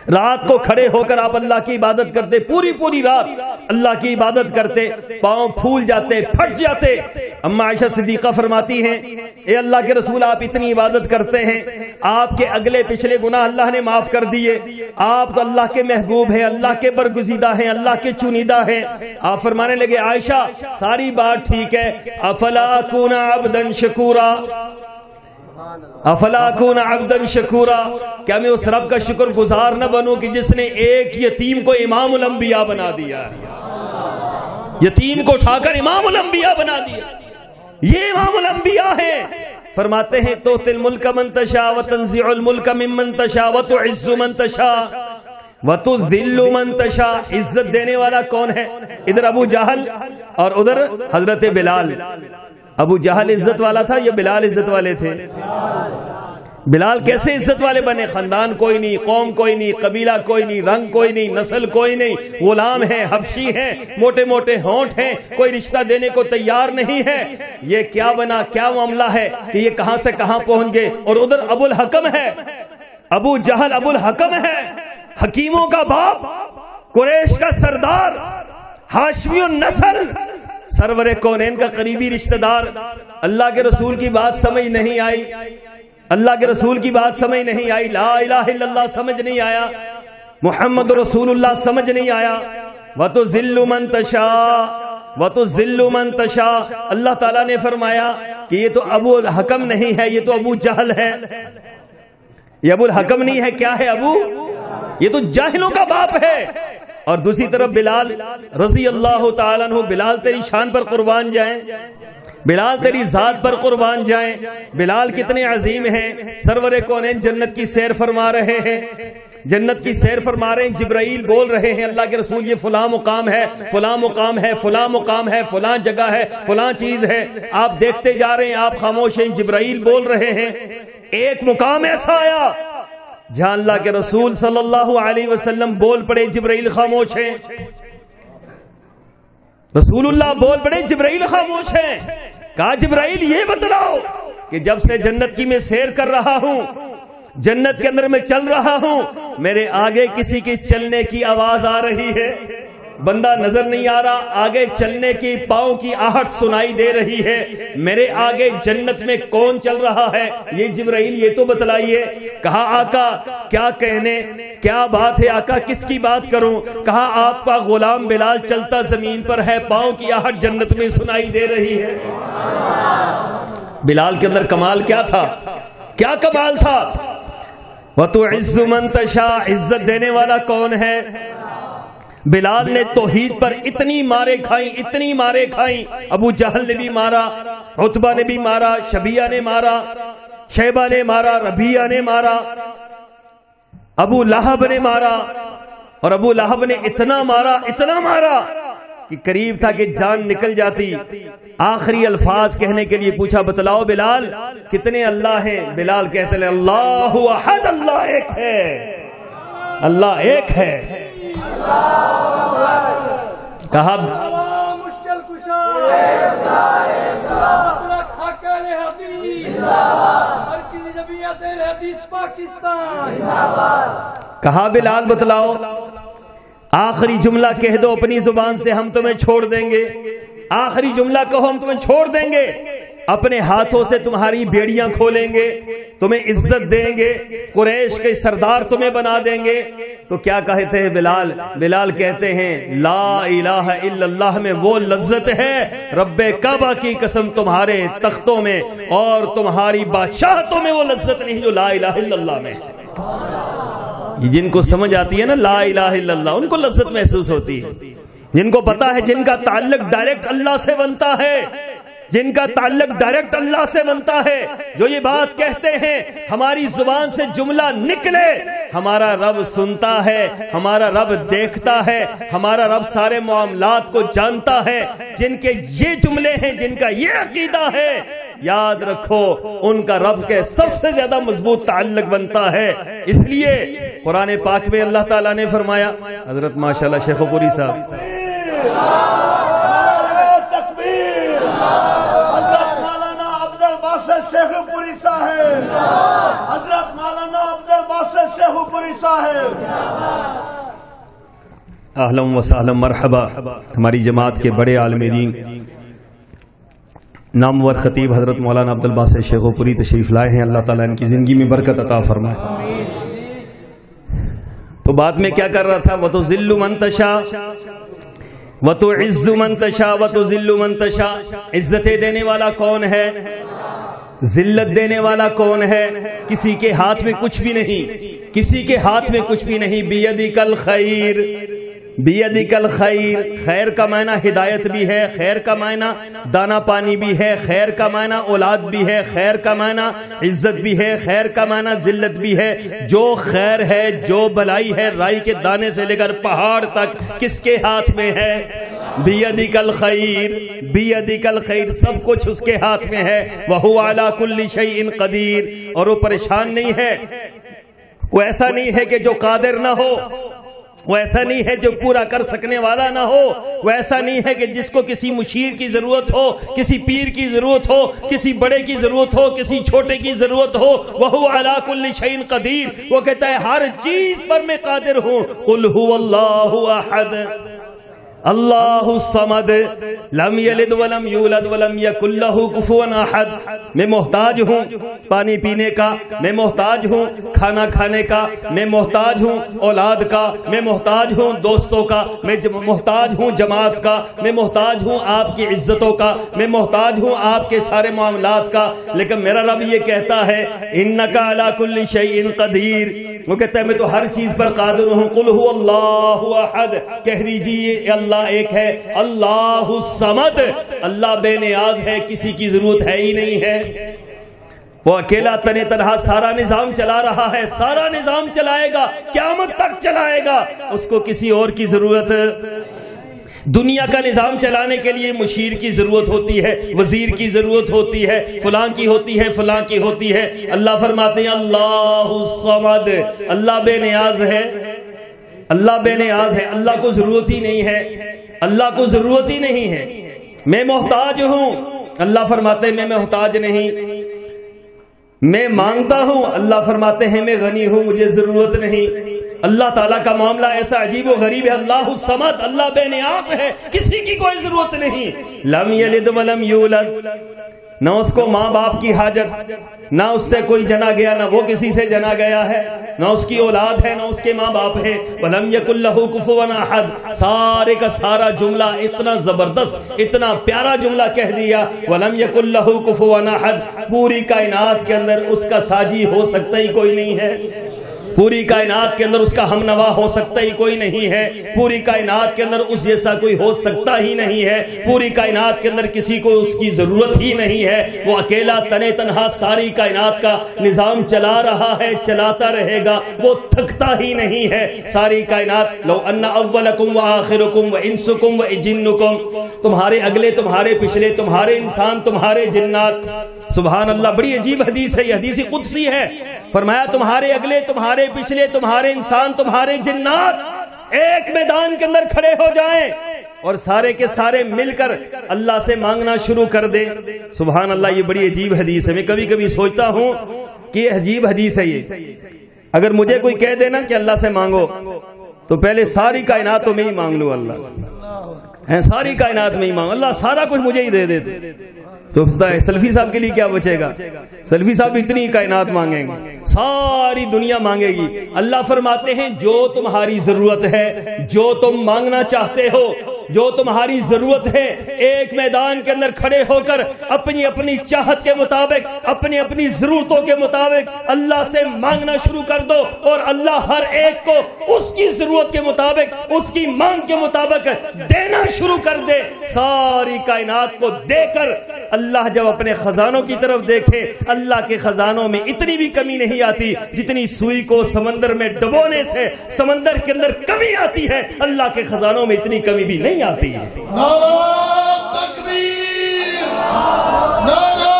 رات کو کھڑے ہو کر آپ اللہ کی عبادت کرتے، پوری پوری رات اللہ کی عبادت کرتے، پاؤں پھول جاتے، پھٹ جاتے۔ اما عائشہ صدیقہ فرماتی ہیں، اے اللہ کے رسول آپ اتنی عبادت کرتے ہیں، آپ کے اگلے پچھلے گناہ اللہ نے معاف کر دیے، آپ تو اللہ کے محبوب ہیں، اللہ کے برگزیدہ ہیں، اللہ کے چنیدہ ہیں۔ آپ فرمانے لگے عائشہ ساری بات ٹھیک ہے، افلا اکون عبدا شکورا، افلا اکون عبدا شکورا، کیا میں اس رب کا شکر گزار نہ بنوں کہ جس نے ایک یتیم کو امام الانبیاء بنا دیا، یتیم کو اٹھا کر امام الانبیاء بنا دیا۔ یہ امام الانبیاء ہیں۔ فرماتے ہیں تؤتی الملک من تشاء وتنزع الملک ممن تشاء وتعز من تشاء وتذل من تشاء، عزت دینے والا کون ہے؟ ادھر ابو جہل اور ادھر حضرت بلال۔ ابو جہل عزت والا تھا یا بلال عزت والے تھے؟ بلال کیسے عزت والے بنے؟ خاندان کوئی نہیں، قوم کوئی نہیں، قبیلہ کوئی نہیں، رنگ کوئی نہیں، نسل کوئی نہیں، غلام ہیں، حبشی ہیں، موٹے موٹے ہونٹ ہیں، کوئی رشتہ دینے کو تیار نہیں ہے۔ یہ کیا بنا، کیا معاملہ ہے کہ یہ کہاں سے کہاں پہنچ گئے؟ اور ادھر ابو الحکم ہے، ابو جہل ابو الحکم ہے، حکیموں کا باپ، قریش کا سردار، ہاشمی النسل، سرور کونین کا قریبی رشتہ دار۔ اللہ کے رسول کی بات سمجھ نہیں آئی، اللہ کے رسول کی بات سمجھ نہیں آئی، لا الہ الا اللہ سمجھ نہیں آیا، محمد رسول اللہ سمجھ نہیں آیا۔ وَتُذِلُّ مَن تَشَاءُ وَتُذِلُّ مَن تَشَاءُ، اللہ تعالیٰ نے فرمایا کہ یہ تو ابو الحکم نہیں ہے، یہ تو ابو جہل ہے۔ یہ ابو الحکم نہیں ہے، کیا ہے ابو؟ یہ تو جاہلوں کا باپ ہے۔ اور دوسری طرف بلال رضی اللہ تعالیٰ عنہ، بلال تیری شان پر قربان جائیں، بلال تیری ذات پر قربان جائیں، بلال کتنے عظیم ہیں۔ سرور کونین جنت کی سیر فرما رہے ہیں، جنت کی سیر فرما رہے ہیں، جبرائیل بول رہے ہیں اللہ کے رسول یہ فلاں مقام ہے، فلاں مقام ہے، فلاں مقام ہے، فلاں جگہ ہے، فلاں چیز ہے، آپ دیکھتے جا رہے ہیں، آپ خاموش ہیں، جبرائیل بول رہے ہیں۔ ایک مقام ایسا آیا جہاں اللہ کے رسول صلی اللہ علیہ وسلم بول پڑے، جبرائیل خاموش ہیں، رسول اللہ بول پڑے، جبرائیل خاموش ہیں۔ کہا جبرائیل یہ بتلاؤ کہ جب سے جنت کی میں سیر کر رہا ہوں، جنت کے اندر میں چل رہا ہوں، میرے آگے کسی کی چلنے کی آواز آ رہی ہے، بندہ نظر نہیں آ رہا، آگے چلنے کی پاؤں کی آہٹ سنائی دے رہی ہے، میرے آگے جنت میں کون چل رہا ہے؟ یہ جبرائیل یہ تو بتلائیے۔ کہا آقا کیا کہنے، کیا بات ہے آقا، کس کی بات کروں؟ کہا آپ کا غلام بلال چلتا زمین پر ہے، پاؤں کی آہٹ جنت میں سنائی دے رہی ہے۔ بلال کے اندر کمال کیا تھا، کیا کمال تھا؟ وَتُعِزُّ مَن تَشَاءُ، عزت دینے والا کون ہے؟ بلال نے توحید پر اتنی مارے کھائیں، اتنی مارے کھائیں، ابو جہل نے بھی مارا، عتبہ نے بھی مارا، شبیہ نے مارا، شیبہ نے مارا، ربیہ نے مارا، ابو لہب نے مارا، اور ابو لہب نے اتنا مارا کہ قریب تھا کہ جان نکل جاتی۔ آخری الفاظ کہنے کے لیے پوچھا بتلاؤ بلال کتنے اللہ ہیں؟ بلال کہتے ہیں اللہ احد، اللہ ایک ہے، اللہ ایک ہے۔ کہا مشکل کشا کہا بلال بتلاؤ، آخری جملہ کہہ دو اپنی زبان سے، ہم تمہیں چھوڑ دیں گے، آخری جملہ کہو ہم تمہیں چھوڑ دیں گے، اپنے ہاتھوں سے تمہاری بیڑیاں کھولیں گے، تمہیں عزت دیں گے، قریش کے سردار تمہیں بنا دیں گے۔ تو کیا کہتے ہیں بلال؟ بلال کہتے ہیں لا الہ الا اللہ میں وہ لذت ہے، رب کعبہ کی قسم تمہارے تختوں میں اور تمہاری بادشاہتوں میں وہ لذت نہیں جو لا الہ الا اللہ میں ہے۔ جن کو سمجھ آتی ہے نا لا الہ الا اللہ، ان کو لذت محسوس ہوتی ہے، جن کو پتا ہے، جن کا تعلق ڈائریکٹ اللہ سے بنتا ہے، جن کا تعلق ڈائریکٹ اللہ سے بنتا ہے، جو یہ بات کہتے ہیں ہماری زبان سے جملہ نکلے، ہمارا رب سنتا ہے، ہمارا رب دیکھتا ہے، ہمارا رب سارے معاملات کو جانتا ہے، جن کے یہ جملے ہیں، جن کا یہ عقیدہ ہے، یاد رکھو ان کا رب کے سب سے زیادہ مضبوط تعلق بنتا ہے۔ اس لیے قرآن پاک میں اللہ تعالیٰ نے فرمایا، حضرت ماشاءاللہ شیخ پوری صاحب، شیخ پوری صاحب، حضرت مولانا عبدالباسط شیخ پوری صاحب، اہلا و سہلا مرحبا۔ ہماری جماعت کے بڑے عالم دین نامور خطیب حضرت مولانا عبدالباسط شیخ پوری تشریف لائے ہیں، اللہ تعالیٰ ان کی زندگی میں برکت عطا فرمائے۔ تو بعد میں کیا کر رہا تھا؟ وَتُذِلُّ مَن تَشَاءُ وَتُعِزُّ مَن تَشَاءُ وَتُذِلُّ مَن تَشَاءُ۔ عزتیں دینے والا کون ہے؟ ذلت دینے والا کون ہے؟ کسی کے ہاتھ میں کچھ بھی نہیں، کسی کے ہاتھ میں کچھ بھی نہیں۔ بیدک الخیر، بیدک الخیر، خیر کا معنی ہدایت بھی ہے، خیر کا معنی دانا پانی بھی ہے، خیر کا معنی اولاد بھی ہے، خیر کا معنی عزت بھی ہے، خیر کا معنی ذلت بھی ہے۔ جو خیر ہے، جو بلائی ہے، رائی کے دانے سے لے کر پہاڑ تک کس کے ہاتھ میں ہے؟ بیدک الخیر، بیدک الخیر، سب کچھ اس کے ہاتھ میں ہے۔ وَهُوَ عَلَى كُلِّ شَيْءٍ قَدِيرٌ، اور وہ پریشان نہیں ہے، وہ ایسا نہیں ہے کہ جو قادر نہ ہو، وہ ایسا نہیں ہے جو پورا کر سکنے والا نہ ہو، وہ ایسا نہیں ہے کہ جس کو کسی مشیر کی ضرورت ہو، کسی پیر کی ضرورت ہو، کسی بڑے کی ضرورت ہو، کسی چھوٹے کی ضرورت ہو۔ وَهُوَ عَلَى كُلِّ شَيْءٍ قَدِيرٌ، وہ کہتا ہے ہر چیز پر میں قادر ہوں۔ قُلْ هُوَ اللَّهُ أَحَدٌ اللہ الصمد لم یلد ولم یولد ولم یکن لہ کفوا احد۔ میں محتاج ہوں پانی پینے کا، میں محتاج ہوں کھانا کھانے کا، میں محتاج ہوں اولاد کا، میں محتاج ہوں دوستوں کا، میں محتاج ہوں جماعت کا، میں محتاج ہوں آپ کی عزتوں کا، میں محتاج ہوں آپ کے سارے معاملات کا، لیکن میرا رب یہ کہتا ہے انک علی کل شیء قدیر، وہ کہتا ہے میں تو ہر چیز پر قادر ہوں. قل هو اللہ احد، کہہ دیجیے اللہ ایک ہے. اللہ الصمد، اللہ بے نیاز ہے، کسی کی ضرورت ہے ہی نہیں ہے. وہ اکیلا تنے تنہا سارا نظام چلا رہا ہے، سارا نظام چلائے گا، قیامت تک چلائے گا، اس کو کسی اور کی ضرورت. دنیا کا نظام چلانے کے لیے مشیر کی ضرورت ہوتی ہے، وزیر کی ضرورت ہوتی ہے، فلاں کی ہوتی ہے، فلاں کی ہوتی ہے. اللہ فرماتے ہیں اللہ الصمد، اللہ بے نیاز ہے، اللہ بے نیاز ہے، اللہ کو ضرورت ہی نہیں ہے، اللہ کو ضرورت ہی نہیں ہے. میں محتاج ہوں، اللہ فرماتے ہیں میں محتاج نہیں. میں مانگتا ہوں، اللہ فرماتے ہیں میں غنی ہوں، مجھے ضرورت نہیں. اللہ تعالیٰ کا معاملہ ایسا عجیب و غریب ہے. اللہ الصمد، اللہ بے نیاز ہے، کسی کی کوئی ضرورت نہیں. لم یلد ولم یولد، نہ اس کو ماں باپ کی حاجت، نہ اس سے کوئی جنا گیا، نہ وہ کسی سے جنا گیا ہے، نہ اس کی اولاد ہے، نہ اس کے ماں باپ ہے. ولم یکن لہ کفوا احد، سارے کا سارا جملہ اتنا زبردست، اتنا پیارا جملہ کہہ دیا. ولم یکن لہ کفوا احد، پوری کائنات کے اندر اس کا ساجی ہو سکتا ہی کوئی نہیں ہے، پوری کائنات کے اندر اس کا ہم نوا ہو سکتا ہی کوئی نہیں ہے، پوری کائنات کے اندر اس جیسا کوئی ہو سکتا ہی نہیں ہے، پوری کائنات کے اندر کسی کو اس کی ضرورت ہی نہیں ہے. وہ اکیلا تنے تنہا ساری کائنات کا نظام چلا رہا ہے، چلاتا رہے گا، وہ تھکتا ہی نہیں ہے. ساری کائنات لو ان اولکم وآخرکم وانسکم وجنکم، تمہارے اگلے، تمہارے پچھلے، تمہارے انسان، تمہارے جنات. سبحان اللہ، بڑی عجیب حدیث ہے، یہ حدیث قدسی ہے. فرمایا تمہارے اگلے، تمہارے پچھلے، تمہارے انسان، تمہارے جنات ایک میدان کے اندر کھڑے ہو جائیں اور سارے کے سارے مل کر اللہ سے مانگنا شروع کر دیں. سبحان اللہ، یہ بڑی عجیب حدیث ہے. میں کبھی کبھی سوچتا ہوں کہ یہ عجیب حدیث ہے. یہ اگر مجھے کوئی کہہ دے نا کہ اللہ سے مانگو، تو پہلے ساری کائنات تو میں ہی مانگ لوں اللہ سے، ساری کائنات میں ہی مانگ، اللہ سارا کچھ مجھے ہی دے دیتے. تو سلفی صاحب کے لیے کیا بچے گا؟ سلفی صاحب اتنی کائنات مانگیں گے، ساری دنیا مانگے گی. اللہ فرماتے ہیں جو تمہاری ضرورت ہے، جو تم مانگنا چاہتے ہو، جو تمہاری ضرورت ہے، ایک میدان کے اندر کھڑے ہو کر اپنی اپنی چاہت کے مطابق، اپنی اپنی ضرورتوں کے مطابق اللہ سے مانگنا شروع کر دو، اور اللہ ہر ایک کو اس کی ضرورت کے مطابق، اس کی مانگ کے مطابق دینا شروع کر دے. ساری کائنات کو دے کر اللہ جب اپنے خزانوں کی طرف دیکھے، اللہ کے خزانوں میں اتنی بھی کمی نہیں آتی جتنی سوئی کو سمندر میں ڈبونے سے سمندر کے اندر کمی آتی ہے. اللہ کے خزانوں میں اتنی کمی بھی نہیں آتی ہے. نعرہ تکبیر، نعرہ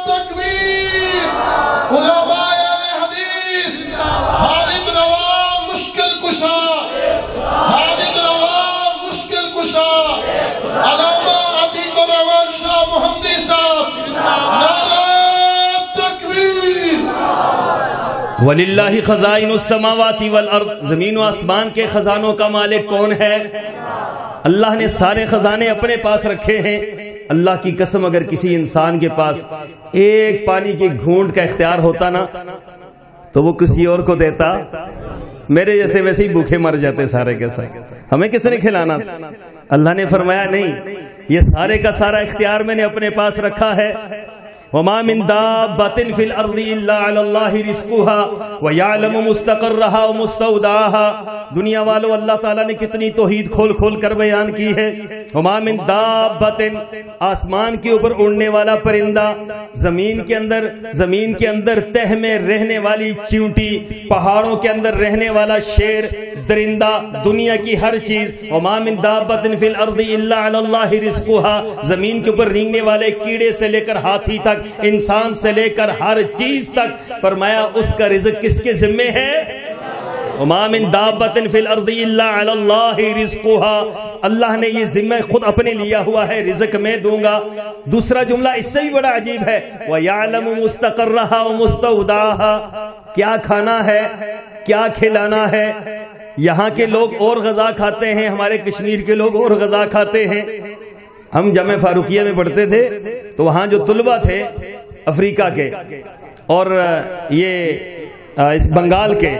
تکبیر. علماء اہل حدیث، حاجت روا مشکل کشا، حاجت روا مشکل کشا، علامہ عتیق الرحمن شاہ محمدی صاحب، نعرہ تکبیر. وَلِلَّهِ خَزَائِنُ السَّمَاوَاتِ وَالْأَرْضِ، زمین و آسمان کے خزانوں کا مالک کون ہے؟ اللہ نے سارے خزانے اپنے پاس رکھے ہیں. اللہ کی قسم اگر کسی انسان کے پاس ایک پانی کی گھونٹ کا اختیار ہوتا نا تو وہ کسی اور کو دیتا. میرے جیسے ویسے ہی بھوکے مر جاتے سارے کے سارے. ہمیں کس نے کھلانا تھا؟ اللہ نے فرمایا نہیں، یہ سارے کا سارا اختیار میں نے اپنے پاس رکھا ہے. وما من دابة في الأرض إلا على الله رزقها ويعلم مستقرها ومستودعها. دنیا والو اللہ تعالیٰ نے کتنی توحید کھول کھول کر بیان کی ہے. وما من دابة، آسمان کے اوپر اڑنے والا پرندہ، زمین کے اندر تہ میں رہنے والی چیونٹی، پہاڑوں کے اندر رہنے والا شیر، درندہ، دنیا کی ہر چیز. وما من دابة في الأرض إلا على الله رزقها، زمین کے اوپر رینگنے والے کیڑے سے لے کر ہاتھی تک، انسان سے لے کر ہر چیز تک، فرمایا اس کا رزق کس کے ذمے ہے؟ وما من دابة في الأرض إلا على الله رزقها. اللہ نے یہ ذمہ خود اپنے لیا ہوا ہے، رزق میں دوں گا. دوسرا جملہ اس سے بھی بڑا عجیب ہے، وَيَعْلَمُ مُسْتَقَرَّهَا وَمُسْتَوْدَعَهَا. کیا کھانا ہے، کیا کھلانا ہے. یہاں کے لوگ اور غذا کھاتے ہیں، ہمارے کشمیر کے لوگ اور غذا کھاتے ہیں. ہم جامعہ فاروقیہ میں پڑھتے تھے تو وہاں جو طلبہ تھے افریقہ کے اور یہ اس بنگال کے،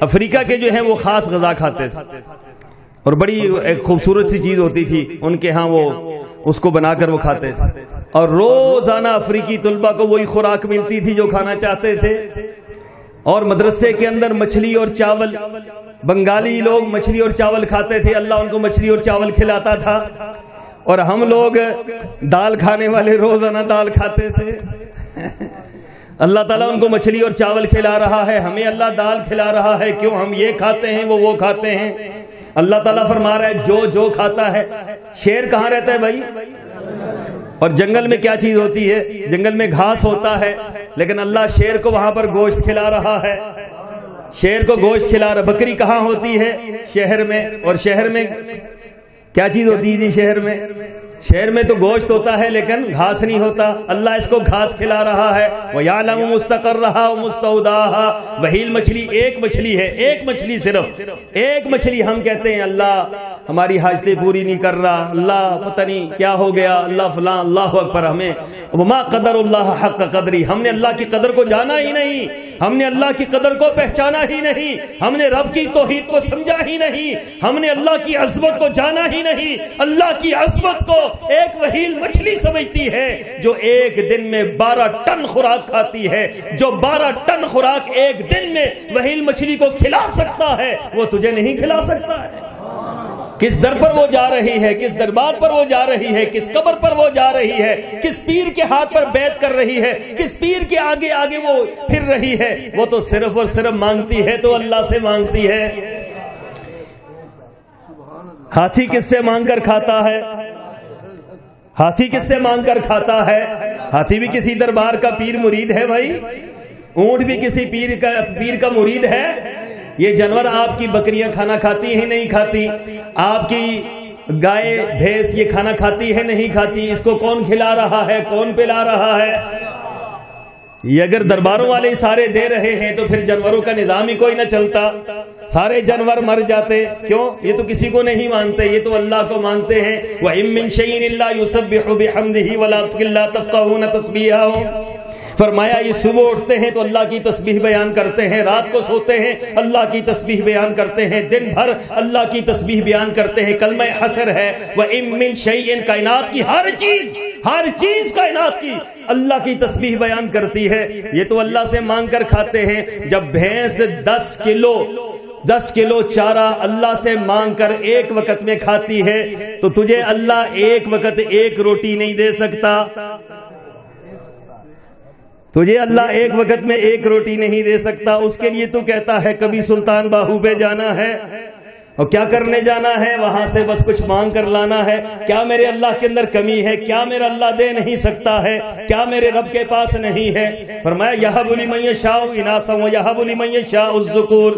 افریقہ کے جو ہیں وہ خاص غذا کھاتے تھے اور بڑی ایک خوبصورت سی چیز ہوتی تھی ان کے ہاں، وہ اس کو بنا کر وہ کھاتے تھے اور روزانہ افریقی طلبہ کو وہی خوراک ملتی تھی جو کھانا چاہتے تھے. اور مدرسے کے اندر مچھلی اور چاول، بنگالی لوگ مچھلی اور چاول کھاتے تھے، اللہ ان کو مچھلی اور چاول کھلاتا تھا، اور ہم لوگ دال کھانے والے روزانہ دال کھاتے تھے۔ اللہ تعالیٰ ان کو مچھلی اور چاول کھلا رہا ہے، ہمیں اللہ دال کھلا رہا ہے، کیوں ہم یہ کھاتے ہیں وہ کھاتے ہیں؟ اللہ تعالیٰ فرما رہا ہے جو کھاتا ہے۔ شیر کہاں رہتا ہے بھائی؟ اور جنگل میں کیا چیز ہوتی ہے؟ جنگل میں گھاس ہوتا ہے، لیکن اللہ شیر کو وہاں پر گوشت کھلا رہا ہے، شیر کو گوشت کھلا رہا۔ بکری کہاں ہوتی ہے؟ شہر میں، اور شہر میں کیا چیز ہوتی ہے جی؟ شہر میں تو گوشت ہوتا ہے لیکن گھاس نہیں ہوتا، اللہ اس کو گھاس کھلا رہا ہے۔ وَيَعْلَمُ مُسْتَقَرَّهَا وَمُسْتَوْدَاهَا۔ وہیل مچھلی ایک مچھلی ہے، ایک مچھلی، صرف ایک مچھلی۔ ہم کہتے ہیں اللہ ہماری حاجتیں پوری نہیں کر رہا، اللہ پتہ نہیں کیا ہو گیا، اللہ فلاں، اللہ اکبر۔ ہمیں وما قدر اللہ حق قدری، ہم نے اللہ کی قدر کو جانا ہی نہیں، ہم نے اللہ کی قدر کو پہچانا ہی نہیں، ہم نے رب کی توحید کو سمجھا ہی نہیں، ہم نے اللہ کی عظمت کو جانا ہی نہیں۔ اللہ کی عظمت کو ایک وہیل مچھلی سمجھتی ہے جو ایک دن میں 12 ٹن خوراک کھاتی ہے، جو 12 ٹن خوراک ایک دن میں وہیل مچھلی کو کھلا سکتا ہے، وہ تجھے نہیں کھلا سکتا ہے۔ کس در پر وہ جا رہی ہے، کس دربار پر وہ جا رہی ہے، کس قبر پر وہ جا رہی ہے، کس پیر کے ہاتھ پر بیعت کر رہی ہے، کس پیر کے آگے آگے وہ پھر رہی ہے، وہ تو صرف اور صرف مانگتی ہے تو اللہ سے مانگتی ہے۔ ہاتھی کس سے مانگ کر کھاتا ہے؟ ہاتھی کس سے مانگ کر کھاتا ہے؟ ہاتھی بھی کسی دربار کا پیر مرید ہے بھائی، اونٹ بھی کسی پیر کا مرید ہے۔ یہ جانور آپ کی بکریاں کھانا کھاتی ہیں نہیں کھاتی؟ آپ کی گائے بھینس یہ کھانا کھاتی ہے نہیں کھاتی؟ اس کو کون کھلا رہا ہے، کون پلا رہا ہے؟ یہ اگر درباروں والے سارے دے رہے ہیں تو پھر جانوروں کا نظام ہی کوئی نہ چلتا، سارے جانور مر جاتے۔ کیوں؟ یہ تو کسی کو نہیں مانتے، یہ تو اللہ کو مانتے ہیں۔ وَإِن مِّن شَيْءٍ إِلَّا يُسَبِّحُ بِحَمْدِهِ وَلَٰكِن لَّا تَفْقَهُونَ تَسْبِيحَهُمْ۔ فرمایا یہ صبح اٹھتے ہیں تو اللہ کی تسبیح بیان کرتے ہیں، رات کو سوتے ہیں اللہ کی تسبیح بیان کرتے ہیں، دن بھر اللہ کی تسبیح بیان کرتے ہیں۔ کلمہ حسر ہے وَإِن مِّن شَيْءٍ، کائنات کی ہر چیز کائنات کی اللہ کی تسبیح بیان کرتی ہے۔ یہ تو اللہ سے مانگ کر کھاتے ہیں۔ جب بھینس 10 کلو چارہ اللہ سے مانگ کر ایک وقت میں کھاتی ہے تو تجھے اللہ ایک وقت ایک روٹی نہیں دے سکتا، تجھے اللہ ایک وقت میں ایک روٹی نہیں دے سکتا۔ اس کے لیے تو کہتا ہے کبھی سلطان باہو پہ جانا ہے، اور کیا کرنے جانا ہے؟ وہاں سے بس کچھ مانگ کر لانا ہے۔ کیا میرے اللہ کے اندر کمی ہے؟ کیا میرا اللہ دے نہیں سکتا ہے؟ کیا میرے رب کے پاس نہیں ہے؟ فرمایا یہب لمن یشاء اناثا ویہب لمن یشاء الذکور،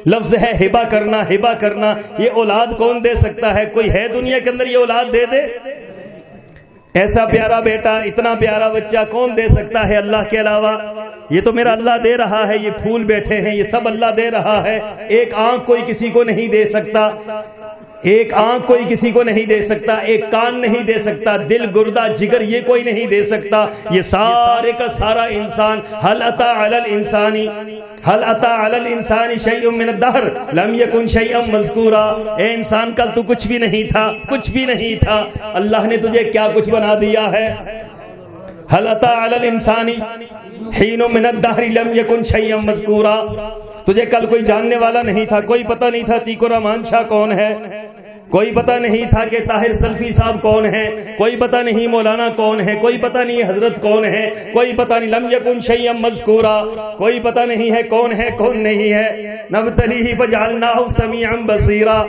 لفظ ہے ہبہ کرنا۔ یہ اولاد کون دے سکتا ہے؟ کوئی ہے دنیا کے اندر یہ اولاد دے دے؟ ایسا پیارا بیٹا، اتنا پیارا بچہ کون دے سکتا ہے اللہ کے علاوہ؟ یہ تو میرا اللہ دے رہا ہے، یہ پھول بیٹھے ہیں یہ سب اللہ دے رہا ہے۔ ایک آنکھ کوئی کسی کو نہیں دے سکتا، ایک آنکھ کوئی کسی کو نہیں دے سکتا، ایک کان نہیں دے سکتا، دل، گردہ، جگر یہ کوئی نہیں دے سکتا۔ یہ سارے کا سارا انسان هل اتى على الانسان شيء من الدهر لم يكن شيئا مذكورا۔ اے انسان کل تو کچھ بھی نہیں تھا، اللہ نے تجھے کیا کچھ بنا دیا ہے۔ هل اتى على الانسان حين من الدهر لم يكن شيئا مذكورا۔ تجھے کل کوئی جاننے والا نہیں تھا، کوئی پتہ نہیں تھا تیکو رحمان شاہ کون ہے، کوئی پتہ نہیں تھا کہ طاہر سلفی صاحب کون ہیں، کوئی پتہ نہیں مولانا کون ہے، کوئی پتہ نہیں حضرت کون ہے، کوئی پتہ نہیں لم یکن شیئا مذکورا، کوئی پتہ نہیں ہے کون نہیں ہے۔ نبتلیہ فجعلناہ سمیعا بصیرا۔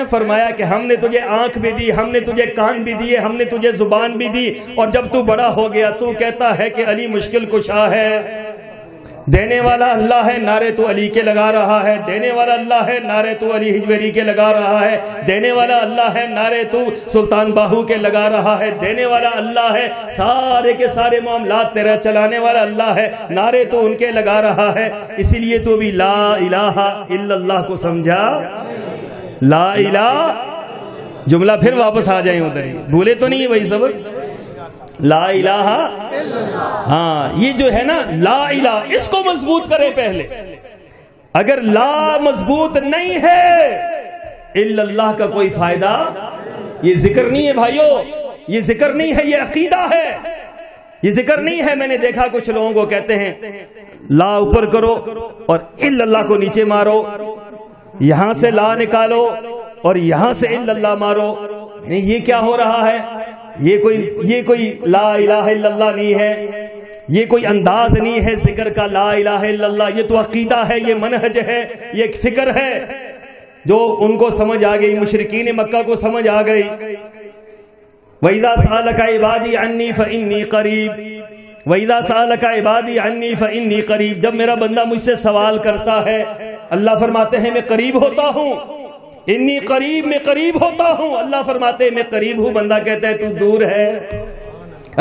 فرمایا کہ ہم نے تجھے آنکھ بھی دی، ہم نے تجھے کان بھی دیے، ہم نے تجھے زبان بھی دی، اور جب تو بڑا ہو گیا تو کہتا ہے کہ علی مشکل کشا ہے۔ دینے والا اللہ ہے، نعرے تو علی کے لگا رہا ہے، دینے والا اللہ ہے، نعرے تو علی ہجویری کے لگا رہا ہے، دینے والا اللہ ہے، نعرے تو سلطان باہو کے لگا رہا ہے، دینے والا اللہ ہے، سارے کے سارے معاملات تیرا چلانے والا اللہ ہے، نعرے تو ان کے لگا رہا ہے۔ اسی لیے تو بھی لا الہ الا اللہ کو سمجھا، لا الہ، جملہ پھر واپس آ جائیں ادھر ہی، بھولے تو نہیں وہی سبق، لا الہ، ہاں یہ جو ہے نا لا الہ، اس کو مضبوط کریں پہلے۔ اگر لا مضبوط نہیں ہے الا اللہ کا کوئی فائدہ، یہ ذکر نہیں ہے بھائیو، یہ ذکر نہیں ہے، یہ عقیدہ ہے۔ یہ ذکر نہیں ہے. میں نے دیکھا کچھ لوگوں کو کہتے ہیں لا اوپر کرو اور الا اللہ کو نیچے مارو، یہاں سے لا نکالو اور یہاں سے الا اللہ مارو. یعنی یہ کیا ہو رہا ہے؟ یہ کوئی لا الہ الا اللہ نہیں ہے، یہ کوئی انداز نہیں ہے ذکر کا لا الہ الا اللہ. یہ تو عقیدہ ہے، یہ منہج ہے، یہ ایک فکر ہے جو ان کو سمجھ آ گئی، مشرکین مکہ کو سمجھ آ گئی. وَإِذَا سَأَلَكَ عِبَادِي عَنِّي فَإِنِّي قَرِيبٌ وَإِذَا سَأَلَكَ عِبَادِي عَنِّي فَإِنِّي قَرِيبٌ. جب میرا بندہ مجھ سے سوال کرتا ہے، اللہ فرماتے ہیں میں قریب ہوتا ہوں. انی قریب، میں قریب ہوتا ہوں. اللہ فرماتے ہیں میں قریب ہوں. بندہ کہتا ہے تو دور ہے.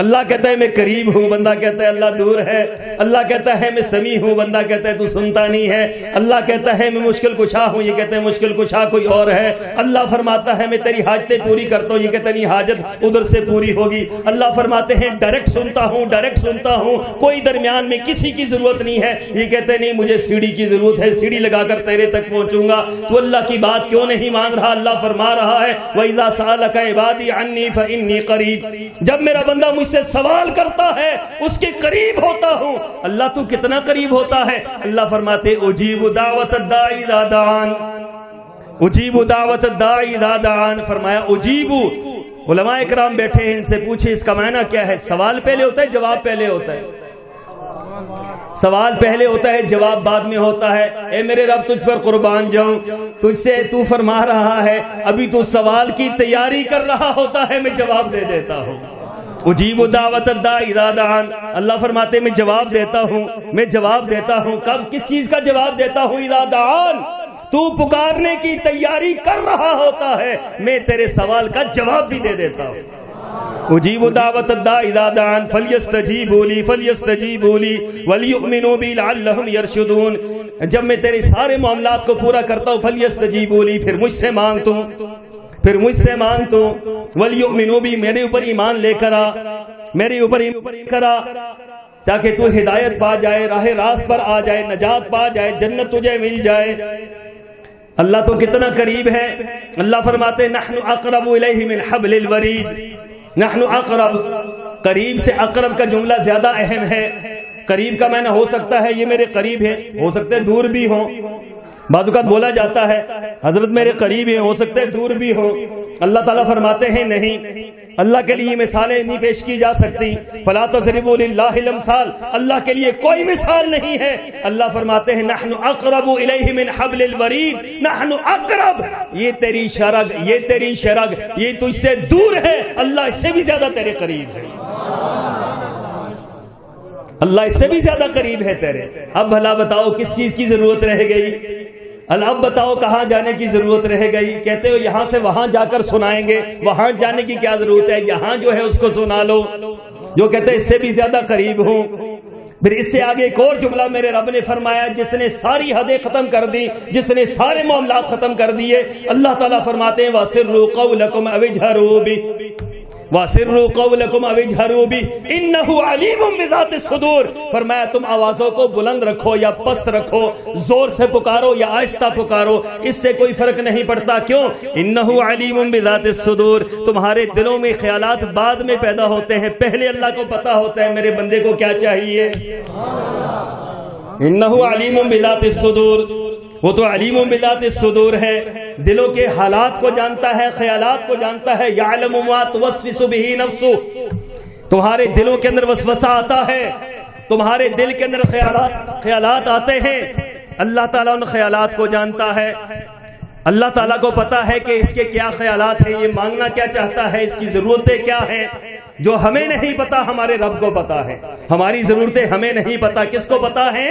اللہ کہتا ہے میں قریب ہوں. بندہ کہتا ہے اللہ دور ہے. اللہ کہتا ہے میں سمیع ہوں. بندہ کہتا ہے تو سنتا نہیں ہے. اللہ کہتا ہے میں مشکل کشا ہوں. یہ کہتے ہیں مشکل کشا کوئی اور ہے. اللہ فرماتا ہے میں تیری حاجتیں پوری کرتا ہوں. یہ کہتا ہے نہیں، حاجت ادھر سے پوری ہوگی. اللہ فرماتے ہیں ڈائریکٹ سنتا ہوں، ڈائریکٹ سنتا ہوں، کوئی درمیان میں کسی کی ضرورت نہیں ہے. یہ کہتے ہیں نہیں، مجھے سیڑھی کی ضرورت ہے، سیڑھی لگا کر تیرے تک پہنچوں گا. تو اللہ کی بات کیوں نہیں مان رہا؟ اللہ فرما رہا ہے وَإِذَا سَأَلَكَ عِبَادِي عَنِّي فَإِنِّي قَرِيبٌ. جب میرا بندہ مجھ سے سوال کرتا ہے اس کے قریب ہوتا ہوں. اللہ تو کتنا قریب ہوتا ہے؟ اللہ فرماتے اجیب دعوت الداعی اذا دعان، اجیب دعوت الداعی اذا دعان. فرمایا اجیب. علماء اکرام بیٹھے ہیں، ان سے پوچھے اس کا معنی کیا ہے؟ سوال پہلے ہوتا ہے، جواب پہلے ہوتا ہے؟ سوال پہلے ہوتا ہے، جواب بعد میں ہوتا ہے. اے میرے رب تجھ پر قربان جاؤں، تجھ سے تو فرما رہا ہے ابھی تو سوال کی تیاری کر رہا ہوتا ہے، میں جواب دے دیتا ہوں. اجیب دعوت الداعی اذا دعان. اللہ فرماتے میں جواب دیتا ہوں، میں جواب دیتا ہوں. کب؟ کس چیز کا جواب دیتا ہوں؟ اذا دعان. تو پکارنے کی تیاری کر رہا ہوتا ہے، میں تیرے سوال کا جواب بھی دے دیتا ہوں. اجیب دعوت الداعی اذا دعان فلیستجیبوا لی فلیستجیبوا لی ولیؤمنوا بی لعلہم یرشدون. جب میں تیرے سارے معاملات کو پورا کرتا ہوں فلیستجیبوا لی، پھر مجھ سے مانگ تو، پھر مجھ سے مانگ تو. ولیؤمنوا بی، میرے اوپر ایمان لے کر آ، میرے اوپر ایمان لے کر آ تاکہ تو ہدایت پا جائے، راہ راست پر آ جائے، نجات پا جائے، جنت تجھے مل جائے. اللہ تو کتنا قریب ہے. اللہ فرماتے نحن اقرب الیہ من حبل الورید. نحن اقرب، قریب سے اقرب کا جملہ زیادہ اہم ہے. قریب کا معنی ہو سکتا ہے یہ میرے قریب ہے، ہو سکتا ہے دور بھی ہوں. بعض اوقات بولا جاتا ہے حضرت میرے قریب ہیں، ہو سکتا ہے دور بھی ہو. اللہ تعالیٰ فرماتے ہیں نہیں، اللہ کے لیے مثالیں نہیں پیش کی جا سکتی. فلا تضربوا للہ الامثال، اللہ کے لیے کوئی مثال نہیں ہے. اللہ فرماتے ہیں نحن اقرب الیہ من حبل الورید. نحن اقرب، یہ تیری شرگ، یہ تیری شرگ، یہ تجھ سے دور ہے، اللہ اس سے بھی زیادہ تیرے قریب ہے. اللہ اس سے بھی زیادہ قریب ہے تیرے. اب بھلا بتاؤ کس چیز کی ضرورت رہ گئی؟ اب بتاؤ کہاں جانے کی ضرورت رہ گئی؟ کہتے ہو یہاں سے وہاں جا کر سنائیں گے، وہاں جانے کی کیا ضرورت ہے؟ یہاں جو ہے اس کو سنا لو. جو کہتے ہیں اس سے بھی زیادہ قریب ہوں. پھر اس سے آگے ایک اور جملہ میرے رب نے فرمایا جس نے ساری حدیں ختم کر دی، جس نے سارے معاملات ختم کر دیے. اللہ تعالیٰ فرماتے ہیں وَاسِرُّوا قَوْلَكُمْ أَوِ اجْهَرُوا بِهِ وَاسِرُّوا قَوْلَكُمْ أَوِ اجْهَرُوا بِهِ إِنَّهُ عَلِيمٌ بِذَاتِ الصُّدُورِ. فرمایا تم آوازوں کو بلند رکھو یا پست رکھو، زور سے پکارو یا آہستہ پکارو، اس سے کوئی فرق نہیں پڑتا. کیوں؟ إِنَّهُ عَلِيمٌ بِذَاتِ الصُّدُورِ. تمہارے دلوں میں خیالات بعد میں پیدا ہوتے ہیں، پہلے اللہ کو پتا ہوتا ہے میرے بندے کو کیا چاہیے. إِنَّهُ عَلِيمٌ بِذَاتِ الصُّدُورِ. وہ تو علیم بذات الصدور ہے، دلوں کے حالات کو جانتا ہے، خیالات کو جانتا ہے. یعلم ما توسوس به نفس. تمہارے دلوں کے اندر وسوسہ آتا ہے، تمہارے دل کے اندر خیالات آتے ہیں. اللہ تعالیٰ ان خیالات کو جانتا ہے. اللہ تعالیٰ کو پتا ہے کہ اس کے کیا خیالات ہیں، یہ مانگنا کیا چاہتا ہے، اس کی ضرورتیں کیا ہیں. جو ہمیں نہیں پتا ہمارے رب کو پتا ہے. ہماری ضرورتیں ہمیں نہیں پتا، کس کو پتا ہے؟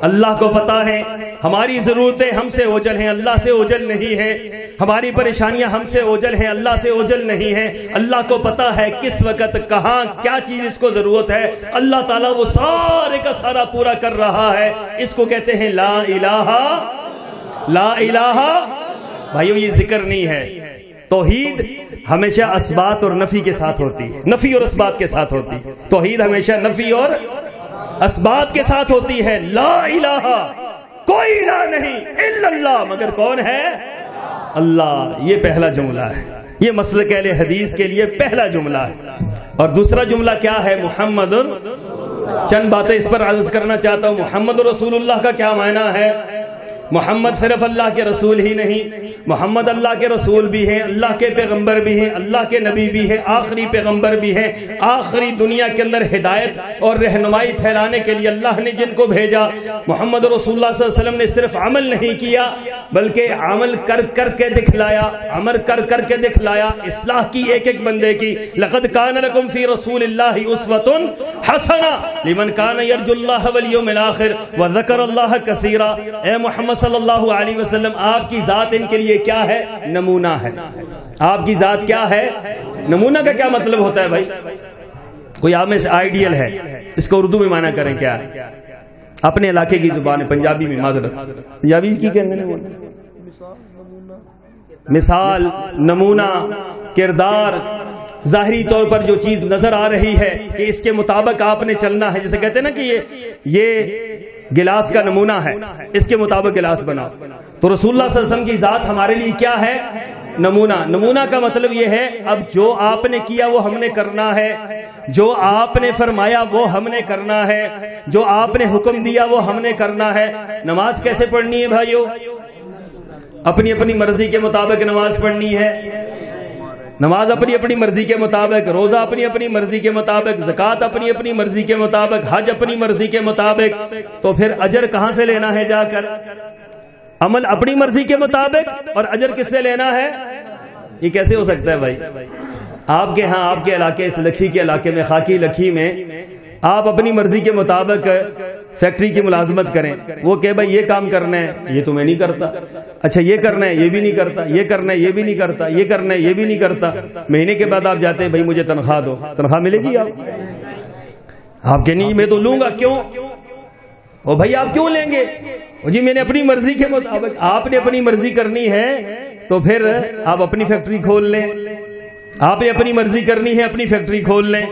اللہ کو پتا ہے. ہماری ضرورتیں ہم سے اوجل ہیں، اللہ سے اوجل نہیں ہے. ہماری پریشانیاں ہم سے اوجل ہیں، اللہ سے اوجل نہیں ہے. اللہ کو پتا ہے کس وقت کہاں کیا چیز اس کو ضرورت ہے. اللہ تعالیٰ وہ سارے کا سارا پورا کر رہا ہے. اس کو کہتے ہیں لا الہ، لا الہ. بھائیو یہ ذکر نہیں ہے. توحید ہمیشہ اسبات اور نفی کے ساتھ ہوتی ہے، نفی اور اسبات کے ساتھ ہوتی ہے. توحید ہمیشہ نفی اور اسبات کے ساتھ ہوتی ہے. لا الہ، کوئی الہ نہیں الا اللہ، مگر کون ہے؟ اللہ. یہ پہلا جملہ ہے، یہ مسلک اہل حدیث کے لیے پہلا جملہ ہے. اور دوسرا جملہ کیا ہے؟ محمد. چند باتیں اس پر عرض کرنا چاہتا ہوں. محمد رسول اللہ کا کیا معنی ہے؟ محمد صرف اللہ کے رسول ہی نہیں، محمد اللہ کے رسول بھی ہیں، اللہ کے پیغمبر بھی ہیں، اللہ کے نبی بھی ہیں، آخری پیغمبر بھی ہیں. آخری دنیا کے اندر ہدایت اور رہنمائی پھیلانے کے لیے اللہ نے جن کو بھیجا. محمد رسول اللہ صلی اللہ علیہ وسلم نے صرف عمل نہیں کیا بلکہ عمل کر کر کے دکھلایا، عمل کر کر کے دکھلایا، اصلاح کی ایک ایک بندے کی. لقد کان لکم فی رسول اللہ اسوۃ حسنہ لمن کان یرجو اللہ والیوم الآخر وذکر اللہ کثیرا. اے محمد صلی اللہ علیہ وسلم، آپ کی ذات ان کے لیے کیا ہے؟ نمونہ ہے. آپ کی ذات کیا ہے؟ نمونہ کا کیا مطلب ہوتا ہے بھائی؟ کوئی آپ میں سے آئیڈیل ہے؟ اس کو اردو میں معنی کریں کیا ہے؟ اپنے علاقے کی زبان ہے، پنجابی میں معذرت، پنجابی کی کہتے ہیں مثال، نمونہ، کردار، ظاہری طور پر جو چیز نظر آ رہی ہے کہ اس کے مطابق آپ نے چلنا ہے. جیسے کہتے ہیں نا کہ یہ گلاس کا نمونہ ہے، اس کے مطابق گلاس بنا. تو رسول اللہ صلی اللہ علیہ وسلم کی ذات ہمارے لیے کیا ہے؟ نمونہ. نمونہ کا مطلب یہ ہے اب جو آپ نے کیا وہ ہم نے کرنا ہے، جو آپ نے فرمایا وہ ہم نے کرنا ہے، جو آپ نے حکم دیا وہ ہم نے کرنا ہے. نماز کیسے پڑھنی ہے بھائیو؟ اپنی اپنی مرضی کے مطابق نماز پڑھنی ہے. نماز اپنی اپنی مرضی کے مطابق، روزہ اپنی اپنی مرضی کے مطابق، زکوٰۃ اپنی اپنی مرضی کے مطابق، حج اپنی مرضی کے مطابق. تو پھر اجر کہاں سے لینا ہے جا کر؟ عمل اپنی مرضی کے مطابق اور اجر کس سے لینا ہے؟ یہ کیسے ہو سکتا ہے بھائی؟ آپ کے ہاں، آپ کے علاقے، اس لکھی کے علاقے میں، خاکی لکھی میں، آپ اپنی مرضی کے مطابق فیکٹری کی ملازمت کریں. وہ کہ بھائی یہ کام کرنا ہے، یہ تو میں نہیں کرتا. اچھا یہ کرنا ہے، یہ بھی نہیں کرتا. یہ کرنا ہے، یہ بھی نہیں کرتا. یہ کرنا ہے، یہ بھی نہیں کرتا. مہینے کے بعد آپ جاتے ہیں، بھائی مجھے تنخواہ دو. تنخواہ ملے گی آپ کہ نہیں میں تو لوں گا. کیوں؟ او بھائی آپ کیوں لیں گے؟ جی میں نے اپنی مرضی کے مطابق. آپ نے اپنی مرضی کرنی ہے تو پھر آپ اپنی فیکٹری کھول لیں. آپ نے اپنی مرضی کرنی ہے، اپنی فیکٹری کھول لیں.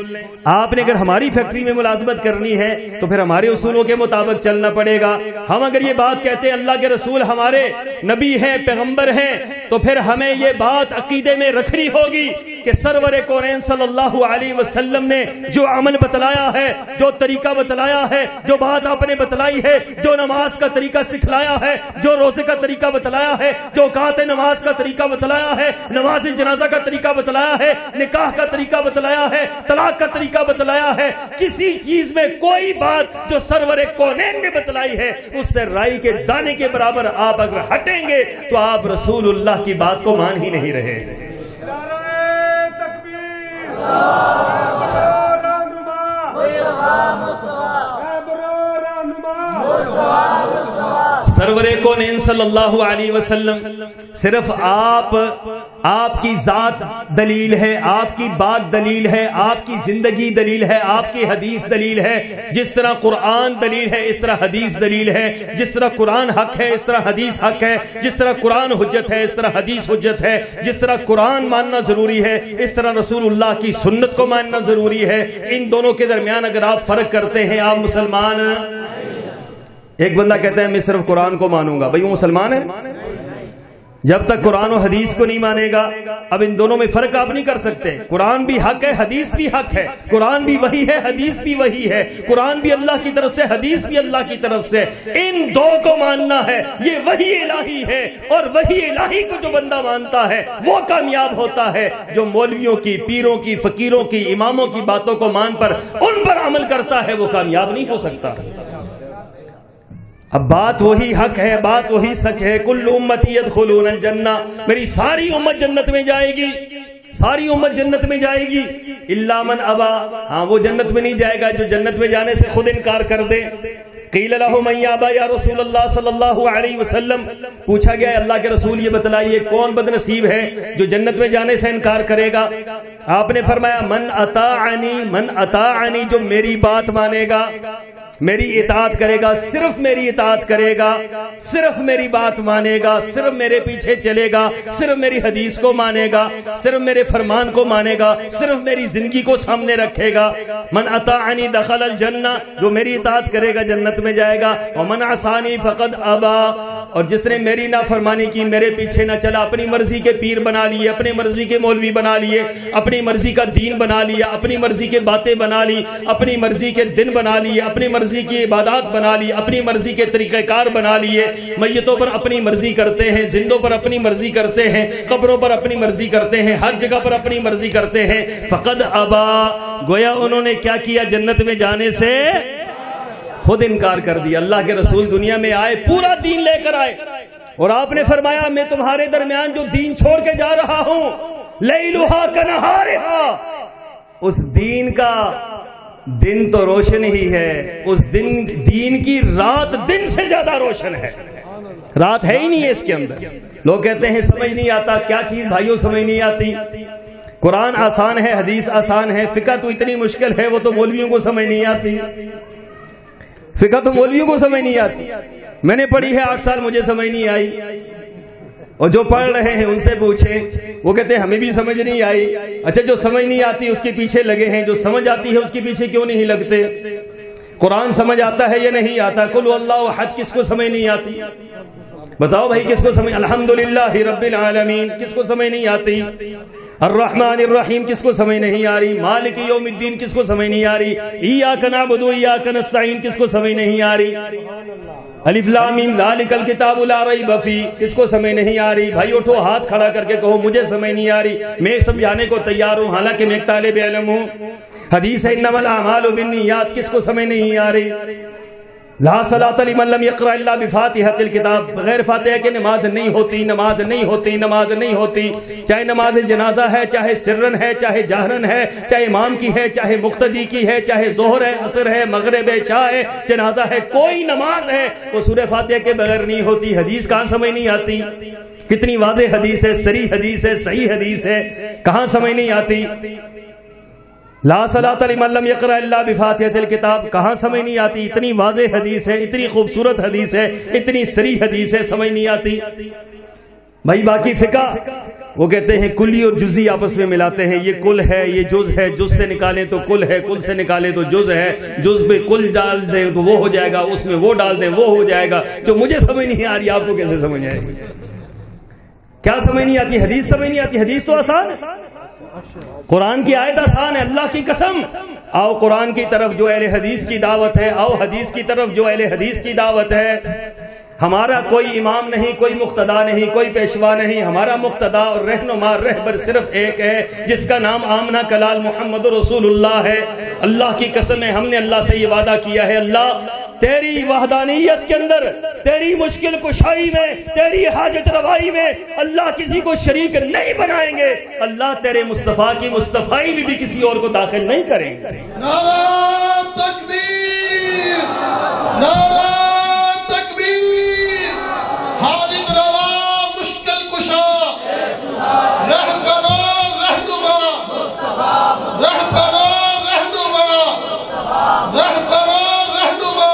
آپ نے اگر ہماری فیکٹری میں ملازمت کرنی ہے تو پھر ہمارے اصولوں کے مطابق چلنا پڑے گا. ہم اگر یہ بات کہتے ہیں اللہ کے رسول ہمارے نبی ہیں، پیغمبر ہیں، تو پھر ہمیں یہ بات عقیدے میں رکھنی ہوگی کہ سرور کونین صلی اللہ علیہ وسلم نے جو عمل بتلایا ہے، جو طریقہ بتلایا ہے، جو بات آپ نے بتلائی ہے، جو نماز کا طریقہ سکھلایا ہے، جو روزے کا طریقہ بتلایا ہے، جو اوقات نماز کا طریقہ بتلایا ہے، نماز جنازہ کا طریقہ بتلایا ہے، نکاح کا طریقہ بتلایا ہے، طلاق کا طریقہ بتلایا ہے، کسی چیز میں کوئی بات جو سرور کونین نے بتلائی ہے اس سے رائی کے دانے کے برابر آپ اگر ہٹیں گے تو آپ رسول اللہ کی بات کو مان ہی نہیں رہے. سرور کونین صلی اللہ علیہ وسلم صرف آپ کی ذات دلیل ہے، آپ کی بات دلیل ہے، آپ کی زندگی دلیل ہے، آپ کی حدیث دلیل ہے. جس طرح قرآن دلیل ہے اس طرح حدیث دلیل ہے. جس طرح قرآن حق ہے اس طرح حدیث حق ہے. جس طرح قرآن حجت ہے اس طرح حدیث حجت ہے. جس طرح قرآن ماننا ضروری ہے اس طرح رسول اللہ کی سنت کو ماننا ضروری ہے. ان دونوں کے درمیان اگر آپ فرق کرتے ہیں آپ مسلمان. ایک بندہ کہتا ہے میں صرف قرآن کو مانوں گا، بھئی وہ مسلمان ہے؟ جب تک قرآن و حدیث کو نہیں مانے گا. اب ان دونوں میں فرق آپ نہیں کر سکتے. قرآن بھی حق ہے، حدیث بھی حق ہے. قرآن بھی وہی ہے، حدیث بھی وہی ہے. قرآن بھی اللہ کی طرف سے، حدیث بھی اللہ کی طرف سے. ان دو کو ماننا ہے، یہ وہی الہی ہے. اور وہی الہی کو جو بندہ مانتا ہے وہ کامیاب ہوتا ہے. جو مولویوں کی، پیروں کی، فقیروں کی، اماموں کی باتوں کو مان پر ان پر عمل کرتا ہے وہ کامیاب نہیں ہو سکتا. اب بات وہی حق ہے، بات وہی سچ ہے. کل امتی یدخلون الجنہ، میری ساری امت جنت میں جائے گی، ساری امت جنت میں جائے گی. الا من ابا، ہاں وہ جنت میں نہیں جائے گا جو جنت میں جانے سے خود انکار کر دے. قیل لہ من یابا یا رسول اللہ صلی اللہ علیہ وسلم، پوچھا گیا اللہ کے رسول یہ بتلائیے کون بد نصیب ہے جو جنت میں جانے سے انکار کرے گا. آپ نے فرمایا من اطاعنی، من اطاعنی، جو میری بات مانے گا. میری اطاعت کرے گا، صرف میری اطاعت کرے گا، صرف میری بات مانے گا، صرف میرے پیچھے چلے گا، صرف میری حدیث کو مانے گا، صرف میرے فرمان کو مانے گا، صرف میری زندگی کو سامنے رکھے گا. من اطاعنی دخل الجنہ، جو میری اطاعت کرے گا جنت میں جائے گا. ومن عصانی فقد ابا، اور جس نے میری نافرمانی کی، میرے پیچھے نہ چلا، اپنی مرضی کے پیر بنا لیے، اپنی مرضی کے مولوی بنا لیے، اپنی مرضی کا دین بنا لیا، اپنی مرضی کے باتیں بنا لی، اپنی مرضی کے دن بنا لیے، اپنی مرضی کی عبادات بنا لی، اپنی مرضی کے طریقہ کار بنا لیے. میتوں پر اپنی مرضی کرتے ہیں، زندوں پر اپنی مرضی کرتے ہیں، قبروں پر اپنی مرضی کرتے ہیں، ہر جگہ پر اپنی مرضی کرتے ہیں. فقد ابا، گویا انہوں نے کیا کیا؟ جنت میں جانے سے خود انکار کر دیا. اللہ کے رسول دنیا میں آئے، پورا دین لے کر آئے، اور آپ نے فرمایا میں تمہارے درمیان جو دین چھوڑ کے جا رہا ہوں، لیلھا کنہارھا، اس دین کا دن تو روشن ہی ہے، اس دین کی رات دن سے زیادہ روشن ہے. رات ہے ہی نہیں ہے اس کے اندر. لوگ کہتے ہیں سمجھ نہیں آتا. کیا چیز بھائیوں سمجھ نہیں آتی؟ قرآن آسان ہے، حدیث آسان ہے، فقہ تو اتنی مشکل ہے، وہ تو مولویوں کو سمجھ نہیں آتی. فقہ تو مولویوں کو سمجھ نہیں آتی. میں نے پڑھی ہے 8 سال، مجھے سمجھ نہیں آئی. اور جو پڑھ رہے ہیں ان سے پوچھیں، وہ کہتے ہیں ہمیں بھی سمجھ نہیں آئی. اچھا، جو سمجھ نہیں آتی اس کے پیچھے لگے ہیں، جو سمجھ آتی ہے اس کے پیچھے کیوں نہیں لگتے؟ قرآن سمجھ آتا ہے یا نہیں آتا؟ قل اللہ احد کس کو سمجھ نہیں آتی؟ بتاؤ بھائی کس کو سمجھ؟ الحمدللہ رب العالمین کس کو سمجھ نہیں آتی؟ الرحمن الرحیم کس کو سمجھ نہیں آ رہی؟ مالک یوم الدین کس کو سمجھ نہیں آ رہی؟ ایاک نعبد و ایاک نستعین کس کو سمجھ نہیں آ رہی؟ الف لام میم ذالک الکتاب لا ریب فیہ کس کو سمجھ نہیں آ رہی؟ بھائی اٹھو، ہاتھ کھڑا کر کے کہو مجھے سمجھ نہیں آ رہی. میں سمجھانے کو تیار ہوں، حالانکہ میں ایک طالب علم ہوں. حدیث ہے انما الاعمال بالنیات کس کو سمجھ نہیں آ رہی؟ لا صلاۃ لمن لم یقرأ الا بفاتحۃ الکتاب، بغیر فاتحہ کے نماز نہیں ہوتی، نماز نہیں ہوتی، نماز نہیں ہوتی. چاہے نماز جنازہ ہے، چاہے سرن ہے، چاہے جہرن ہے، چاہے امام کی ہے، چاہے مقتدی کی ہے، چاہے ظہر ہے، عصر ہے، مغرب ہے، عشاء ہے، جنازہ ہے، کوئی نماز ہے وہ سورہ فاتحہ کے بغیر نہیں ہوتی. حدیث کہاں سمجھ نہیں آتی؟ کتنی واضح حدیث ہے، صریح حدیث ہے، صحیح حدیث ہے، کہاں سمجھ نہیں آتی؟ لا صلاۃ لمن لم یقرأ الا بفاتحۃ الکتاب کہاں سمجھ نہیں آتی؟ اتنی واضح حدیث ہے، اتنی خوبصورت حدیث ہے، اتنی صریح حدیث ہے، سمجھ نہیں آتی. بھائی باقی فقہ وہ کہتے ہیں کلی اور جزی آپس میں ملاتے ہیں. یہ کل ہے، یہ جز ہے، جز سے نکالیں تو کل ہے، کل سے نکالیں تو جز ہے، جز میں کل ڈال دیں تو وہ ہو جائے گا، اس میں وہ ڈال دیں وہ ہو جائے گا. جو مجھے سمجھ نہیں آ رہی آپ کو کیسے سمجھ آئے گی؟ کیا سمجھ نہیں آتی؟ حدیث سمجھ نہیں آتی. حدیث تو آسان ہے، قرآن کی آیت آسان ہے. اللہ کی قسم، آؤ قرآن کی طرف جو اہل حدیث کی دعوت ہے، آؤ حدیث کی طرف جو اہل حدیث کی دعوت ہے. ہمارا کوئی امام نہیں، کوئی مقتدا نہیں، کوئی پیشوا نہیں. ہمارا مقتدا اور رہنما رہبر صرف ایک ہے جس کا نام آمنہ کلال محمد رسول اللہ ہے. اللہ کی قسم ہے، ہم نے اللہ سے یہ وعدہ کیا ہے، اللہ تیری وحدانیت کے اندر، تیری مشکل کشائی میں، تیری حاجت روائی میں اللہ کسی کو شریک نہیں بنائیں گے. اللہ تیرے مصطفیٰ کی مصطفائی میں بھی کسی اور کو داخل نہیں کریں گے. نعرہ تکبیر، نعرہ تکبیر. حاجت روا مشکل کشا، رہبر رہنما، رہبر رہنما، رہبر رہنما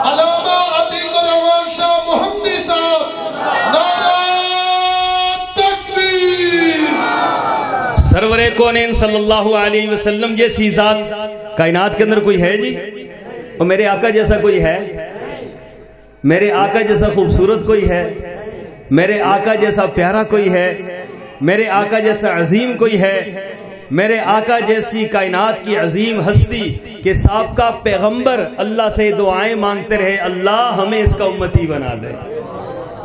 علامہ عتیق الرحمان شاہ محمدی صاحب. نعرہ تکبیر. سرور کونین صلی اللہ علیہ وسلم جیسی ذات کائنات کے اندر کوئی ہے جی؟ اور میرے آقا جیسا کوئی ہے؟ میرے آقا جیسا خوبصورت کوئی ہے؟ میرے آقا جیسا پیارا کوئی ہے؟ میرے آقا جیسا عظیم کوئی ہے؟ میرے آقا جیسی کائنات کی عظیم ہستی کے سابقہ پیغمبر اللہ سے دعائیں مانگتے رہے، اللہ ہمیں اس کا امتی بنا دے.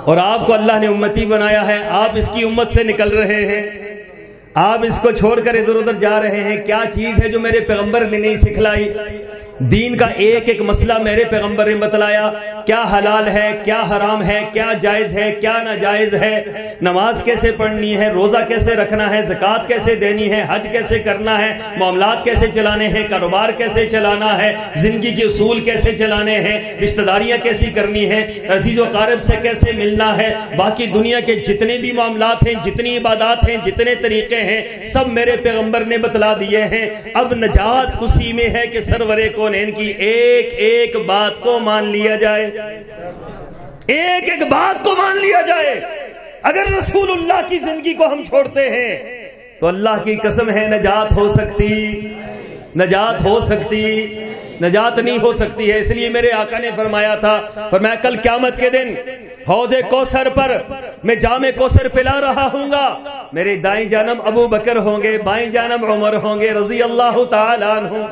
اور آپ کو اللہ نے امتی بنایا ہے، آپ اس کی امت سے نکل رہے ہیں، آپ اس کو چھوڑ کر ادھر ادھر جا رہے ہیں. کیا چیز ہے جو میرے پیغمبر نے نہیں سکھلائی؟ دین کا ایک ایک مسئلہ میرے پیغمبر نے بتلایا. کیا حلال ہے، کیا حرام ہے، کیا جائز ہے، کیا ناجائز ہے، نماز کیسے پڑھنی ہے، روزہ کیسے رکھنا ہے، زکوٰۃ کیسے دینی ہے، حج کیسے کرنا ہے، معاملات کیسے چلانے ہیں، کاروبار کیسے چلانا ہے، زندگی کے اصول کیسے چلانے ہیں، رشتہ داریاں کیسی کرنی ہے، عزیز و اقارب سے کیسے ملنا ہے، باقی دنیا کے جتنے بھی معاملات ہیں، جتنی عبادات ہیں، جتنے طریقے ہیں، سب میرے پیغمبر نے بتلا دیے ہیں۔ اب نجات اسی میں ہے کہ سرور کونین کی ایک ایک بات کو مان لیا جائے، ایک ایک بات کو مان لیا جائے۔ اگر رسول اللہ کی زندگی کو ہم چھوڑتے ہیں تو اللہ کی قسم ہے نجات ہو سکتی، نجات ہو سکتی، نجات نہیں ہو سکتی ہے۔ اس لیے میرے آقا نے فرمایا تھا، فرمایا کل قیامت کے دن حوض کوثر پر میں جام کوثر پلا رہا ہوں گا، میرے دائیں جانب ابو بکر ہوں گے، بائیں جانب عمر ہوں گے رضی اللہ تعالیٰ عنہ،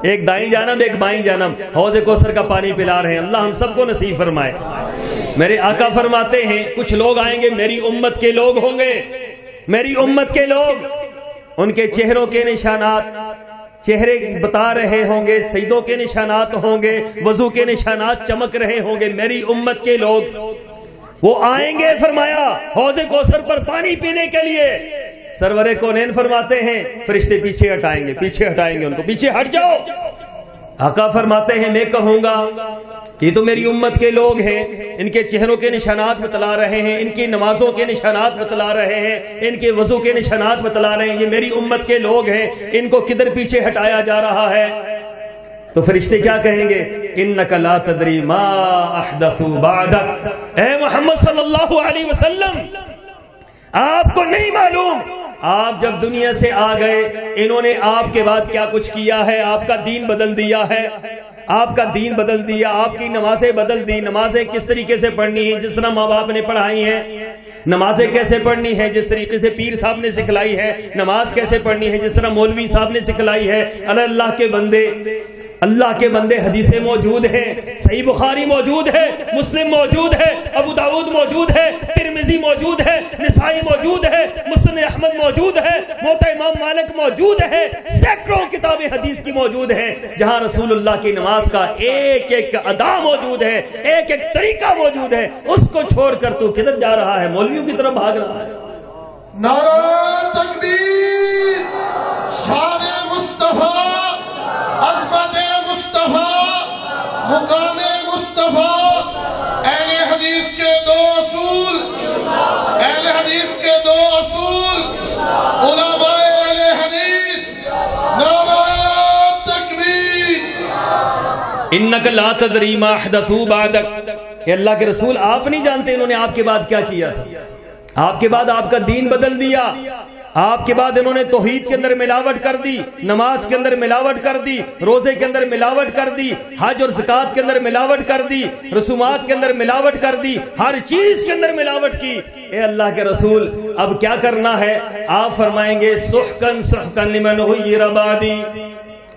ایک دائیں جانب ایک بائیں جانب حوض کوثر کا پانی پلا رہے ہیں۔ اللہ ہم سب کو نصیب فرمائے۔ میرے آقا فرماتے ہیں کچھ لوگ آئیں گے، میری امت کے لوگ ہوں گے، میری امت کے لوگ، ان کے چہروں کے نشانات، چہرے بتا رہے ہوں گے، سجدوں کے نشانات ہوں گے، وضو کے نشانات چمک رہے ہوں گے، میری امت کے لوگ وہ آئیں گے، فرمایا حوض کوثر پر پانی پینے کے لیے۔ سرور کونین فرماتے ہیں فرشتے پیچھے ہٹائیں گے، پیچھے ہٹائیں گے ان کو، پیچھے ہٹ جاؤ۔ آقا فرماتے ہیں میں کہوں گا کہ یہ تو میری امت کے لوگ ہیں، ان کے چہروں کے نشانات بتلا رہے ہیں، ان کی نمازوں کے نشانات بتلا رہے ہیں، ان کے وضو کے نشانات بتلا رہے ہیں، یہ میری امت کے لوگ ہیں، ان کو کدھر پیچھے ہٹایا جا رہا ہے؟ تو فرشتے کیا کہیں گے؟ انک لا تدری ما احدثوا بعدک، اے محمد صلی اللہ علیہ وسلم آپ کو نہیں معلوم آپ جب دنیا سے آ گئے انہوں نے آپ کے بعد کیا کچھ کیا ہے، آپ کا دین بدل دیا ہے، آپ کا دین بدل دیا، آپ کی نمازیں بدل دی، نمازیں کس طریقے سے پڑھنی ہیں جس طرح ماں باپ نے پڑھائی ہیں، نمازیں کیسے پڑھنی ہے جس طریقے سے پیر صاحب نے سکھلائی ہے، نماز کیسے پڑھنی ہے جس طرح مولوی صاحب نے سکھلائی ہے۔ اللہ کے بندے، اللہ کے بندے، حدیثیں موجود ہیں، صحیح بخاری موجود ہے، مسلم موجود ہے، ابو داؤد موجود ہے، ترمذی موجود ہے، نسائی موجود ہے، مسند احمد موجود ہے، موطا امام مالک موجود ہے، سینکڑوں کتابیں حدیث کی موجود ہیں جہاں رسول اللہ کی نماز کا ایک ایک ادا موجود ہے، ایک ایک طریقہ موجود ہے۔ اس کو چھوڑ کر تو کدھر جا رہا ہے؟ مولویوں کی طرف بھاگ رہا ہے۔ نعرہ تکبیر، شان مصطفیٰ، عظمت مصطفیٰ، مقام مصطفیٰ، اہل حدیث کے دو اصول، اہل حدیث کے دو اصول، علماء اہل حدیث، نعرہ تکبیر۔ انک لا تدری ما احدثوا بعدک، کہ اللہ کے رسول آپ نہیں جانتے انہوں نے آپ کے بعد کیا کیا تھا، آپ کے بعد آپ کا دین بدل دیا، آپ کے بعد انہوں نے توحید کے اندر ملاوٹ کر دی، نماز کے اندر ملاوٹ کر دی، روزے کے اندر ملاوٹ کر دی، حج اور زکوٰۃ کے اندر ملاوٹ کر دی، رسومات کے اندر ملاوٹ کر دی، ہر چیز کے اندر ملاوٹ کی۔ اے اللہ کے رسول اب کیا کرنا ہے؟ آپ فرمائیں گے سحقن سحقن لمن غیر بعدی،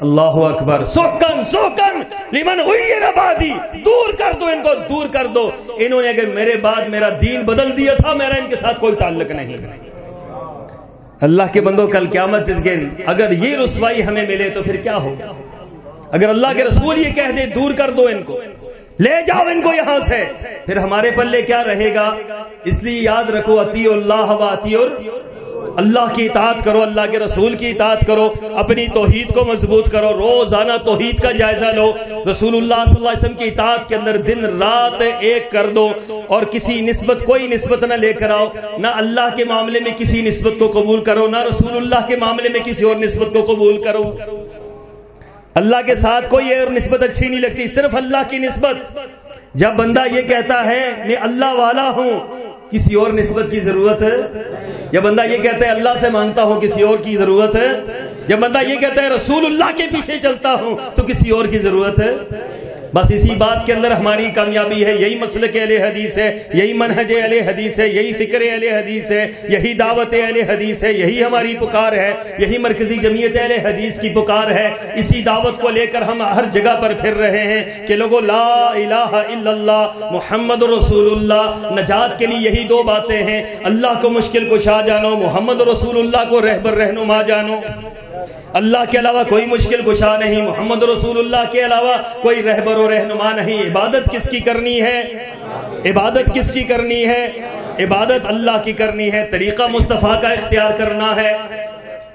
اللہ اکبر، سحقن سحقن لمن غیر بعدی، دور کر دو ان کو، دور کر دو، انہوں نے اگر میرے بعد میرا دین بدل دیا تھا، میرا ان کے ساتھ کوئی تعلق نہیں۔ اللہ کے بندوں، کل قیامت کے دن اگر یہ رسوائی ہمیں ملے تو پھر کیا ہوگا؟ اگر اللہ کے رسول یہ کہہ دے دور کر دو ان کو، لے جاؤ ان کو یہاں سے، پھر ہمارے پلے کیا رہے گا؟ اس لیے یاد رکھو، اطیعوا اللہ و اطیعوا، اللہ کی اطاعت کرو، اللہ کے رسول کی اطاعت کرو، اپنی توحید کو مضبوط کرو، روزانہ توحید کا جائزہ لو، رسول اللہ صلی اللہ علیہ وسلم کی اطاعت کے اندر دن رات ایک کر دو، اور کسی نسبت، کوئی نسبت نہ لے کر آؤ، نہ اللہ کے معاملے میں کسی نسبت کو قبول کرو، نہ رسول اللہ کے معاملے میں کسی اور نسبت کو قبول کرو۔ اللہ کے ساتھ کوئی اور نسبت اچھی نہیں لگتی، صرف اللہ کی نسبت۔ جب بندہ یہ کہتا ہے میں اللہ والا ہوں، کسی اور نسبت کی ضرورت ہے؟ یا بندہ یہ کہتا ہے اللہ سے مانگتا ہوں، کسی اور کی ضرورت ہے؟ یا بندہ یہ کہتا ہے رسول اللہ کے پیچھے چلتا ہوں، تو کسی اور کی ضرورت ہے؟ بس اسی بات کے اندر ہماری کامیابی ہے، یہی مسلک اہل حدیث ہے، یہی منہج اہل حدیث ہے، یہی فکر اہل حدیث ہے، یہی دعوت اہل حدیث ہے، یہی ہماری پکار ہے، یہی مرکزی جمعیت اہل حدیث کی پکار ہے۔ اسی دعوت کو لے کر ہم ہر جگہ پر پھر رہے ہیں کہ لوگوں لا الہ الا اللہ محمد رسول اللہ، نجات کے لیے یہی دو باتیں ہیں، اللہ کو مشکل کشا جانو، محمد رسول اللہ کو رہبر رہنما جانو۔ اللہ کے علاوہ کوئی مشکل کشا نہیں، محمد رسول اللہ کے علاوہ کوئی رہبر و و رہنما نہیں. عبادت کس کی کرنی ہے؟ عبادت کس کی کرنی ہے؟ عبادت اللہ کی کرنی ہے. طریقہ مصطفیٰ کا اختیار کرنا ہے.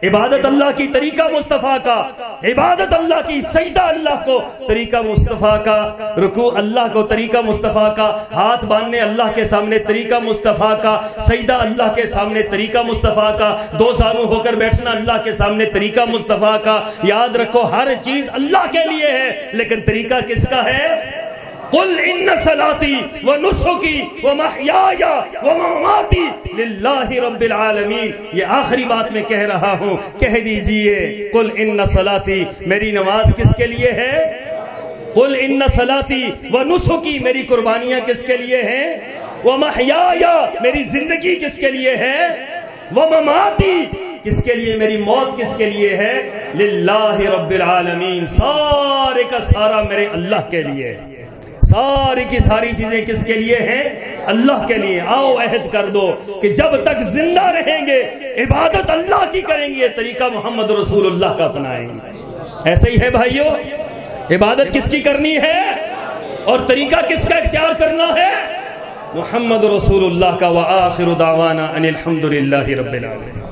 عبادت اللہ کی، طریقہ مصطفیٰ کا. عبادت اللہ کی، سجدہ اللہ کو، طریقہ مصطفیٰ کا. رکوع اللہ کو، طریقہ مصطفیٰ کا. ہاتھ باندھنے اللہ کے سامنے، طریقہ مصطفیٰ کا. سجدہ اللہ کے سامنے، طریقہ مصطفیٰ کا. دو زانو ہو کر بیٹھنا اللہ کے سامنے، طریقہ مصطفیٰ کا. یاد رکھو ہر چیز اللہ کے لیے ہے، لیکن طریقہ کس کا ہے؟ قل ان صلاتی و نسکی و محیای و مماتی للہ رب العالمین. یہ آخری بات میں کہہ رہا ہوں، کہہ دیجئے قل ان صلاتی، میری نماز کس کے لیے ہے؟ قل ان صلاتی و نسکی، میری قربانیاں کس کے لیے ہیں؟ و محیای، میری زندگی کس کے لیے ہے؟ و مماتی، کس کے لیے میری موت کس کے لیے ہے؟ للہ رب العالمین، سارے کا سارا میرے اللہ کے لیے. ساری کی ساری چیزیں کس کے لیے ہیں؟ اللہ کے لیے. آؤ عہد کر دو کہ جب تک زندہ رہیں گے عبادت اللہ کی کریں گے، طریقہ محمد رسول اللہ کا اپنائیں گے. ایسے ہی ہے بھائیو، عبادت کس کی کرنی ہے اور طریقہ کس کا اختیار کرنا ہے؟ محمد رسول اللہ کا. وآخر دعوانا ان الحمد للہ رب العالمین.